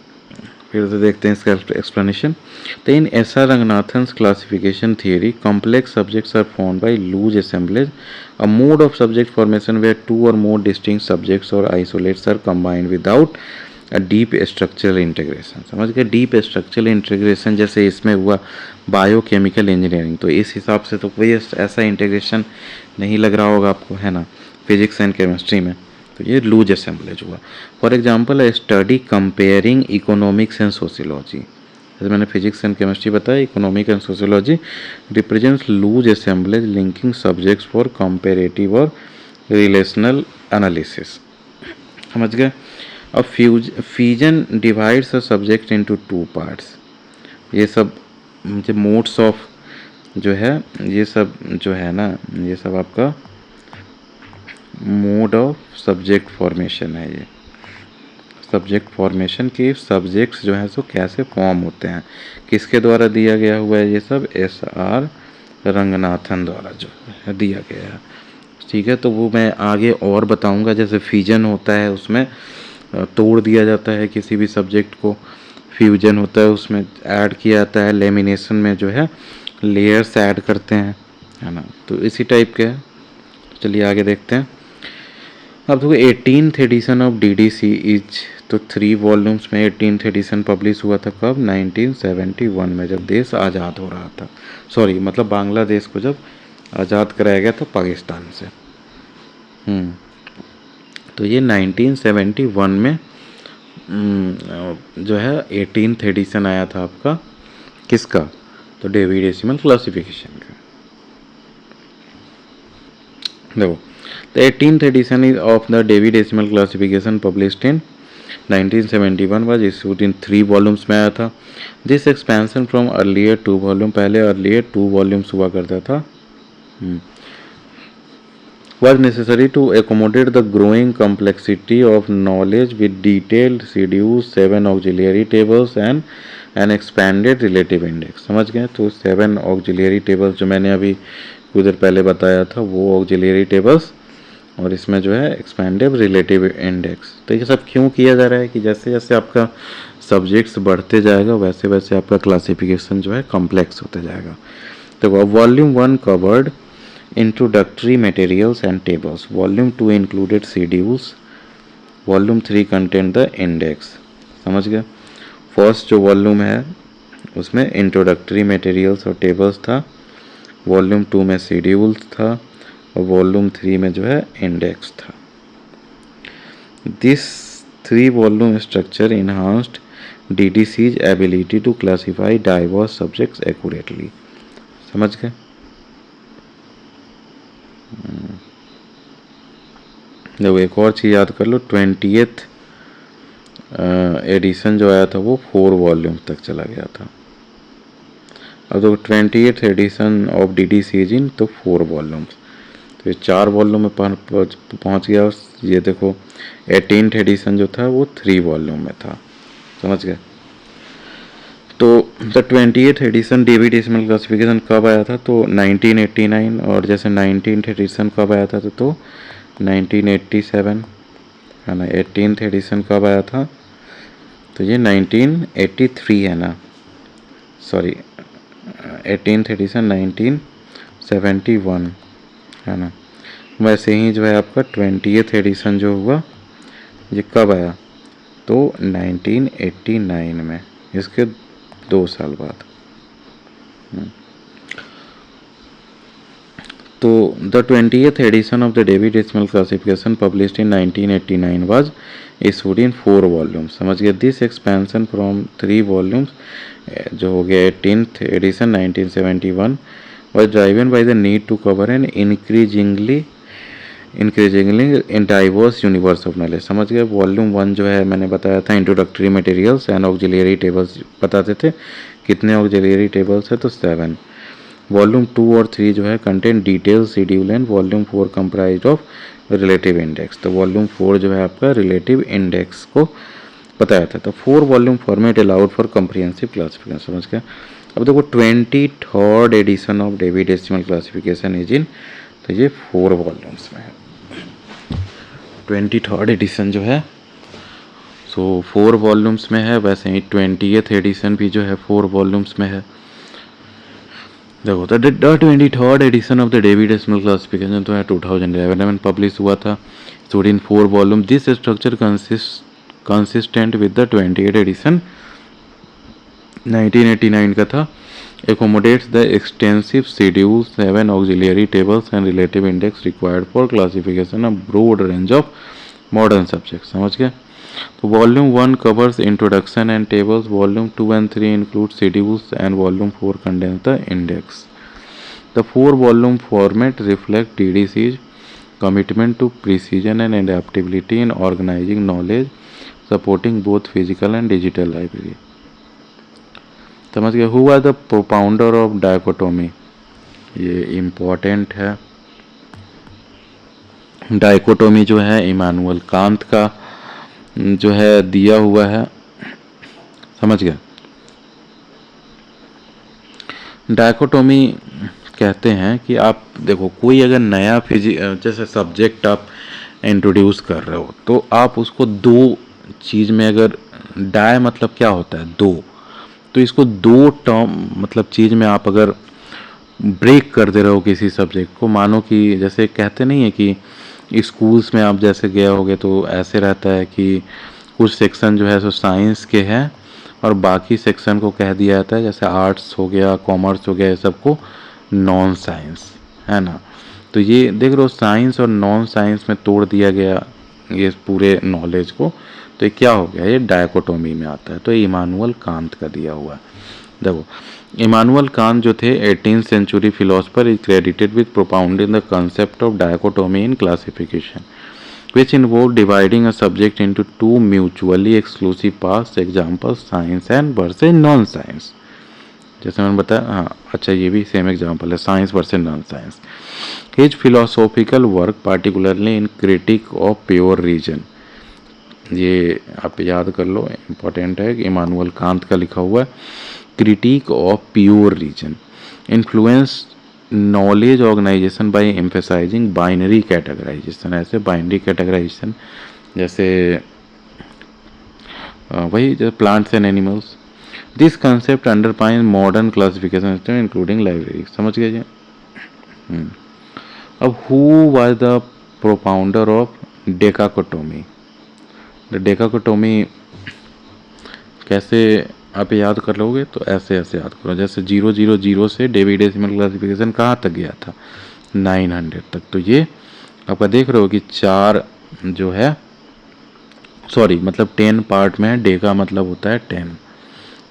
A: फिर से देखते हैं इसका एक्सप्लेनेशन। तो in S R Ranganathan's classification theory complex subjects are formed by loose assemblage, a mode of subject formation where two or more distinct subjects or isolates are combined without a deep structural integration, समझ गए। Deep structural integration जैसे इसमें हुआ biochemical engineering, तो इस हिसाब से तो कोई ऐसा इंटीग्रेशन नहीं लग रहा होगा आपको, है ना, फिजिक्स एंड केमिस्ट्री में। तो ये लूज असेंबलेज हुआ। For example a study comparing economics and sociology, जैसे मैंने फिजिक्स एंड केमिस्ट्री बताया, economic and sociology represents loose assemblage linking subjects for comparative और रिलेशनल एनालिसिस, समझ गए। अब fusion divides a subject into two parts, ये सब मुझे मोड्स ऑफ जो है ये सब जो है ना, ये सब आपका मोड ऑफ सब्जेक्ट फॉर्मेशन है। ये सब्जेक्ट फॉर्मेशन के सब्जेक्ट्स जो हैं सो कैसे फॉर्म होते हैं, किसके द्वारा दिया गया हुआ है, ये सब एस आर रंगनाथन द्वारा जो है दिया गया है, ठीक है। तो वो मैं आगे और बताऊंगा। जैसे फ्यूजन होता है उसमें तोड़ दिया जाता है किसी भी सब्जेक्ट को, फ्यूजन होता है उसमें ऐड किया जाता है, लेमिनेशन में जो है लेयर्स ऐड करते हैं, है ना। तो इसी टाइप के है। चलिए आगे देखते हैं। अब देखो 18th addition of DDC is, तो 3 वॉल्यूम्स में 18th एडिशन पब्लिश हुआ था कब, 1971 में, जब देश आज़ाद हो रहा था, सॉरी मतलब बांग्लादेश को जब आज़ाद कराया गया था पाकिस्तान से। तो ये 1971 में जो है 18th एडिशन आया था आपका, किसका, तो डेवी डेसिमल क्लासिफिकेशन का। देखो the 18th edition is of the Davy Decimal Classification published in 1971 was issued in 3 volumes में आया था। This expansion from earlier 2 volume, पहले earlier 2 volumes हुआ करता था, was necessary to accommodate the growing complexity of knowledge with detailed schedules, 7 auxiliary tables and and expanded relative index. समझ गए? तो 7 ऑक्सिलरी टेबल्स जो मैंने अभी कुछ देर पहले बताया था वो ऑक्सिलरी टेबल्स, और इसमें जो है एक्सपेंडेड रिलेटिव इंडेक्स। तो ये सब क्यों किया जा रहा है कि जैसे जैसे आपका सब्जेक्ट्स बढ़ते जाएगा वैसे वैसे आपका क्लासिफिकेशन जो है कॉम्प्लेक्स होते जाएगा। तो volume 1 covered introductory materials and tables, volume 2 included schedules, volume 3 content the index. समझ गए? फर्स्ट जो वॉल्यूम है उसमें इंट्रोडक्टरी मटेरियल्स और टेबल्स था, वॉल्यूम 2 में शेड्यूल्स था, और वॉल्यूम 3 में जो है इंडेक्स था। This 3 volume structure enhanced DDC's ability to classify diverse subjects accurately. समझ गए? देखो एक और चीज़ याद कर लो, 20th एडिशन जो आया था वो 4 वॉल्यूम तक चला गया था। अब तो 20th एडिशन ऑफ DDC's इन तो 4 वॉल्यूम्स, तो ये 4 वॉल्यूम में पहुंच गया। ये देखो 18th एडिशन जो था वो 3 वॉल्यूम में था। समझ गए? तो the 20th edition Dewey decimal classification कब आया था? तो 1989। और जैसे 19th एडिशन कब आया था? तो 1987 है ना। 18th एडिशन कब आया था? तो ये 1983 है ना, सॉरी 18th एडिशन 1971 है ना। वैसे ही जो है आपका 20th एडिशन जो हुआ ये कब आया? तो 1989 में, इसके 2 साल बाद। तो the 20th edition of the Dewey decimal classification published in 1989 was issued in 4 volumes. समझ गए? दिस एक्सपेंशन फ्रॉम 3 वॉल्यूम्स जो हो गया 18th addition 1971 was driven by the need to cover an increasingly in diverse universe of knowledge. समझ गए? Volume 1 जो है मैंने बताया था introductory materials and auxiliary tables बताते थे। कितने ऑक्सिलरी टेबल्स है? तो 7। वॉल्यूम 2 और 3 जो है content detail schedule, and volume 4 comprise of relative index. तो वॉल्यूम 4 जो है आपका रिलेटिव इंडेक्स को बताया था। तो 4 volume format allowed for comprehensive classification. समझ गया? अब देखो 23rd edition of Dewey decimal classification is in, तो ये 4 वॉल्यूम्स में है। 23rd एडिशन जो है सो 4 वॉल्यूम्स में है। वैसे ही 20th एडिशन भी जो है 4 वॉल्यूम्स में है। देखो the 23rd edition of the Dewey decimal classification तो है 2011 में पब्लिश हुआ था, story in 4 volume. This structure consistent with the 20th edition 1989 का था, accommodates the extensive schedules, 7 auxiliary tables and relative index required for classification of broad range of modern subjects। समझ गए? तो volume 1 covers introduction and tables, volume 2 and 3 include schedules, and volume 4 contains the index। The 4 volume format reflect DDC's commitment to precision and adaptability in organizing knowledge, supporting both physical and digital library। समझ गए? Who are the propounder of dichotomy? ये important है। Dichotomy जो है Immanuel Kant का जो है दिया हुआ है। समझ गए? डायकोटोमी कहते हैं कि आप देखो कोई अगर नया जैसे सब्जेक्ट आप इंट्रोड्यूस कर रहे हो तो आप उसको 2 चीज़ में, अगर डाय मतलब क्या होता है? 2, तो इसको 2 टर्म मतलब चीज़ में आप अगर ब्रेक कर दे रहे हो किसी सब्जेक्ट को, मानो कि जैसे कहते नहीं है कि स्कूल्स में आप जैसे गए होगे तो ऐसे रहता है कि कुछ सेक्शन जो है सो साइंस के हैं और बाकी सेक्शन को कह दिया जाता है, जैसे आर्ट्स हो गया, कॉमर्स हो गया, ये सबको नॉन साइंस, है ना। तो ये देख रहे हो साइंस और नॉन साइंस में तोड़ दिया गया ये पूरे नॉलेज को, तो ये क्या हो गया? ये डायकोटोमी में आता है। तो ये इमानुअल कांत का दिया हुआ है। देखो इमानुअल कांत जो थे 18th century philosopher, is credited with propounding the concept of dichotomy in classification which involve dividing a subject into 2 mutually exclusive paths, examples science and versus non science. जैसे मैंने बताया, हाँ अच्छा ये भी सेम एग्जांपल है, science versus non science. His philosophical work particularly in critique of pure reason, ये आप याद कर लो, इम्पोर्टेंट है कि इमानुअल कांत का लिखा हुआ है। Critique of pure Reason influence knowledge organisation by emphasising binary categorisation. ऐसे बाइनरी कैटेगराइजेशन जैसे वही जैसे plants and animals. This concept underpin modern classification system including library. समझ गए जी। अब who was the propounder of decachotomy. Decachotomy कैसे आप याद कर लोगे, तो ऐसे ऐसे याद करो, जैसे 000 से डेवी डेसिमल क्लासिफिकेशन कहाँ तक गया था, 900 तक। तो ये आपका देख रहे हो कि 4 जो है, सॉरी मतलब 10 पार्ट में है। डे का मतलब होता है 10,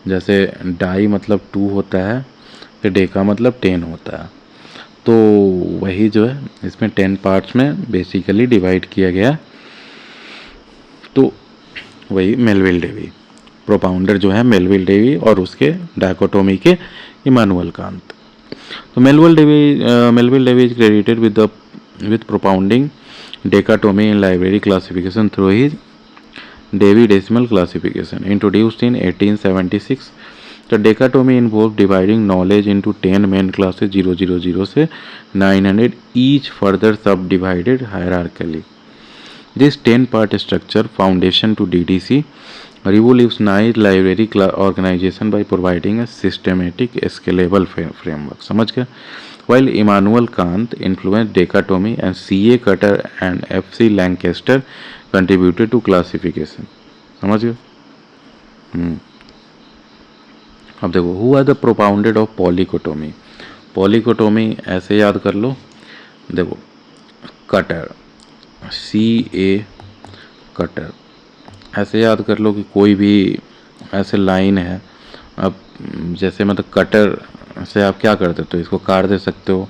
A: जैसे डाई मतलब 2 होता है, फिर डे का मतलब 10 होता है। तो वही जो है इसमें 10 पार्ट्स में बेसिकली डिवाइड किया गया। तो वही मेलविल डेवी प्रोपाउंडर जो है मेलविल डेवी, और उसके डायकोटोमी के इमानुअल कांत। तो Melvil Dewey is credited with propounding decatomy in library classification through his Dewey decimal classification introduced in 1876। The dichotomy involves dividing knowledge into 10 main classes 000 से 900, each further subdivided hierarchically. This 10-part structure, foundation to DDC, revolutionized library organization by providing a systematic, scalable framework. समझ गए? While Immanuel Kant influenced dichotomy and C.A. Cutter and F.C. Lancaster contributed to classification. समझ गए? अब देखो, who are the propounded of polychotomy. Polychotomy ऐसे याद कर लो, देखो कटर, C.A. कटर ऐसे याद कर लो कि कोई भी ऐसे लाइन है। अब जैसे मतलब कटर से आप क्या कर देते हो, इसको काट दे सकते हो,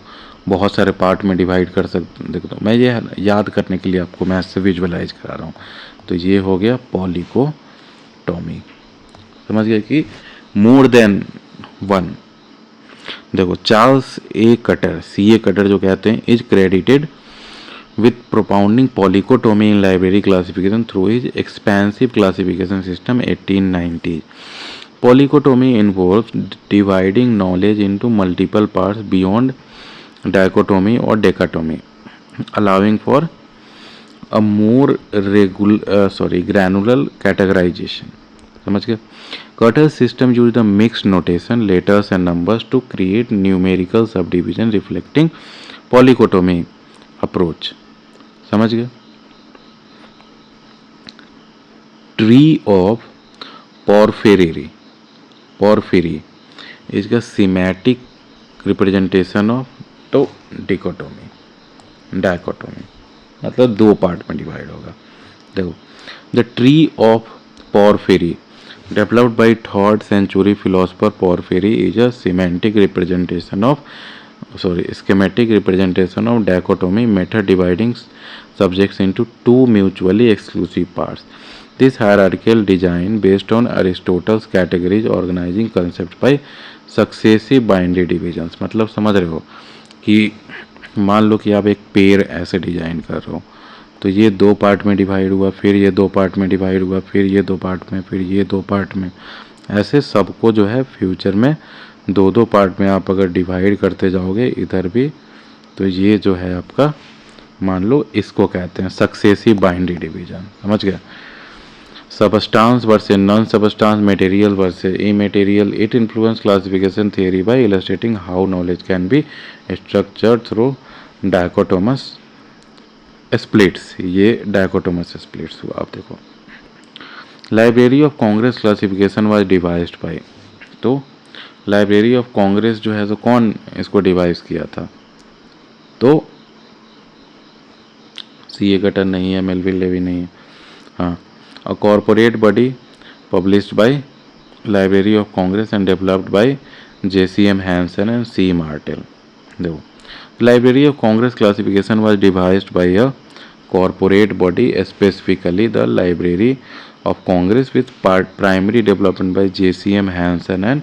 A: बहुत सारे पार्ट में डिवाइड कर सकते। देखो मैं ये याद करने के लिए आपको मैं इससे विजुअलाइज करा रहा हूँ। तो ये हो गया पॉलीकोटोमी। समझ गए कि मोर देन वन। देखो चार्ल्स ए कटर, C.A. कटर जो कहते हैं, is credited with propounding polycotomy in library classification through his expansive classification system 1890s. Polycotomy involves dividing knowledge into multiple parts beyond dichotomy or dichotomy, allowing for a more granular categorization. समझ गए? Cutter's system used the mixed notation, letters and numbers to create numerical subdivision reflecting polycotomy approach. समझ गए? Tree of पॉर्फेरी, पॉर्फेरी इसका schematic representation of तो dichotomy, dichotomy मतलब 2 part में divide होगा। देखो, the tree of Porphyry developed by 3rd century philosopher Porphyry is a schematic representation of dichotomy method dividing subjects into 2 mutually exclusive parts. This hierarchical design based on Aristotle's categories organizing concepts by successive binary divisions। मतलब समझ रहे हो कि मान लो कि आप एक पेड़ ऐसे डिजाइन कर रहे हो, तो ये 2 पार्ट में डिवाइड हुआ, फिर ये 2 पार्ट में डिवाइड हुआ, फिर ये 2 पार्ट में, फिर ये 2 पार्ट में, ऐसे सबको जो है फ्यूचर में 2-2 पार्ट में आप अगर डिवाइड करते जाओगे इधर भी, तो ये जो है आपका मान लो इसको कहते हैं सक्सेसिव बाइनरी डिवीजन। समझ गया? Substance versus non substance, material versus immaterial, it influence classification theory by illustrating how knowledge can be structured through dichotomous splits. ये डायकोटोमस स्प्लिट्स हुआ। आप देखो, library of Congress classification was devised by, तो library of Congress जो है तो कौन इसको डिवाइस किया था, तो C.A. कटर नहीं है, मेलविल डेवी नहीं है, हाँ, a corporate body published by library of Congress and developed by J.C.M. Hanson and C. Martel. देखो, Library of Congress classification was devised by a corporate body, specifically the Library of Congress, with primary development by J.C.M. Hansen and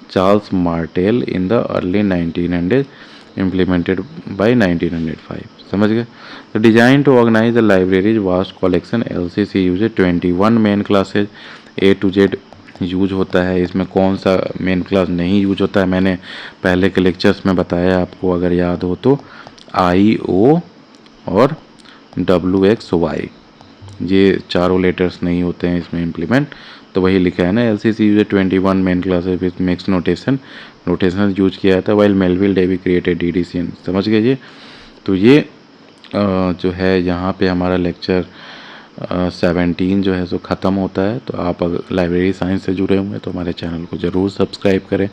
A: Charles Martel in the early 1900s, implemented by 1905। समझ गए। तो design to organize the library's vast collection LCC use 21 main classes A to Z use होता है। इसमें कौन सा main class नहीं use होता है मैंने पहले के लेक्चर्स में बताया आपको, अगर याद हो तो IO और WXY, ये चारों लेटर्स नहीं होते हैं इसमें इम्प्लीमेंट। तो वही लिखा है ना, LCC use 21 main classes with mix notation use किया था, while Melvil Dewey created DDCN। समझ गए जी। तो ये जो है यहाँ पे हमारा लेक्चर 17 जो है सो ख़त्म होता है। तो आप अगर लाइब्रेरी साइंस से जुड़े हुए हैं तो हमारे चैनल को ज़रूर सब्सक्राइब करें,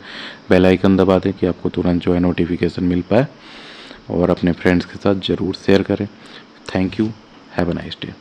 A: बेल आइकन दबा दें कि आपको तुरंत जो है नोटिफिकेशन मिल पाए, और अपने फ्रेंड्स के साथ ज़रूर शेयर करें। Thank you, have a nice day.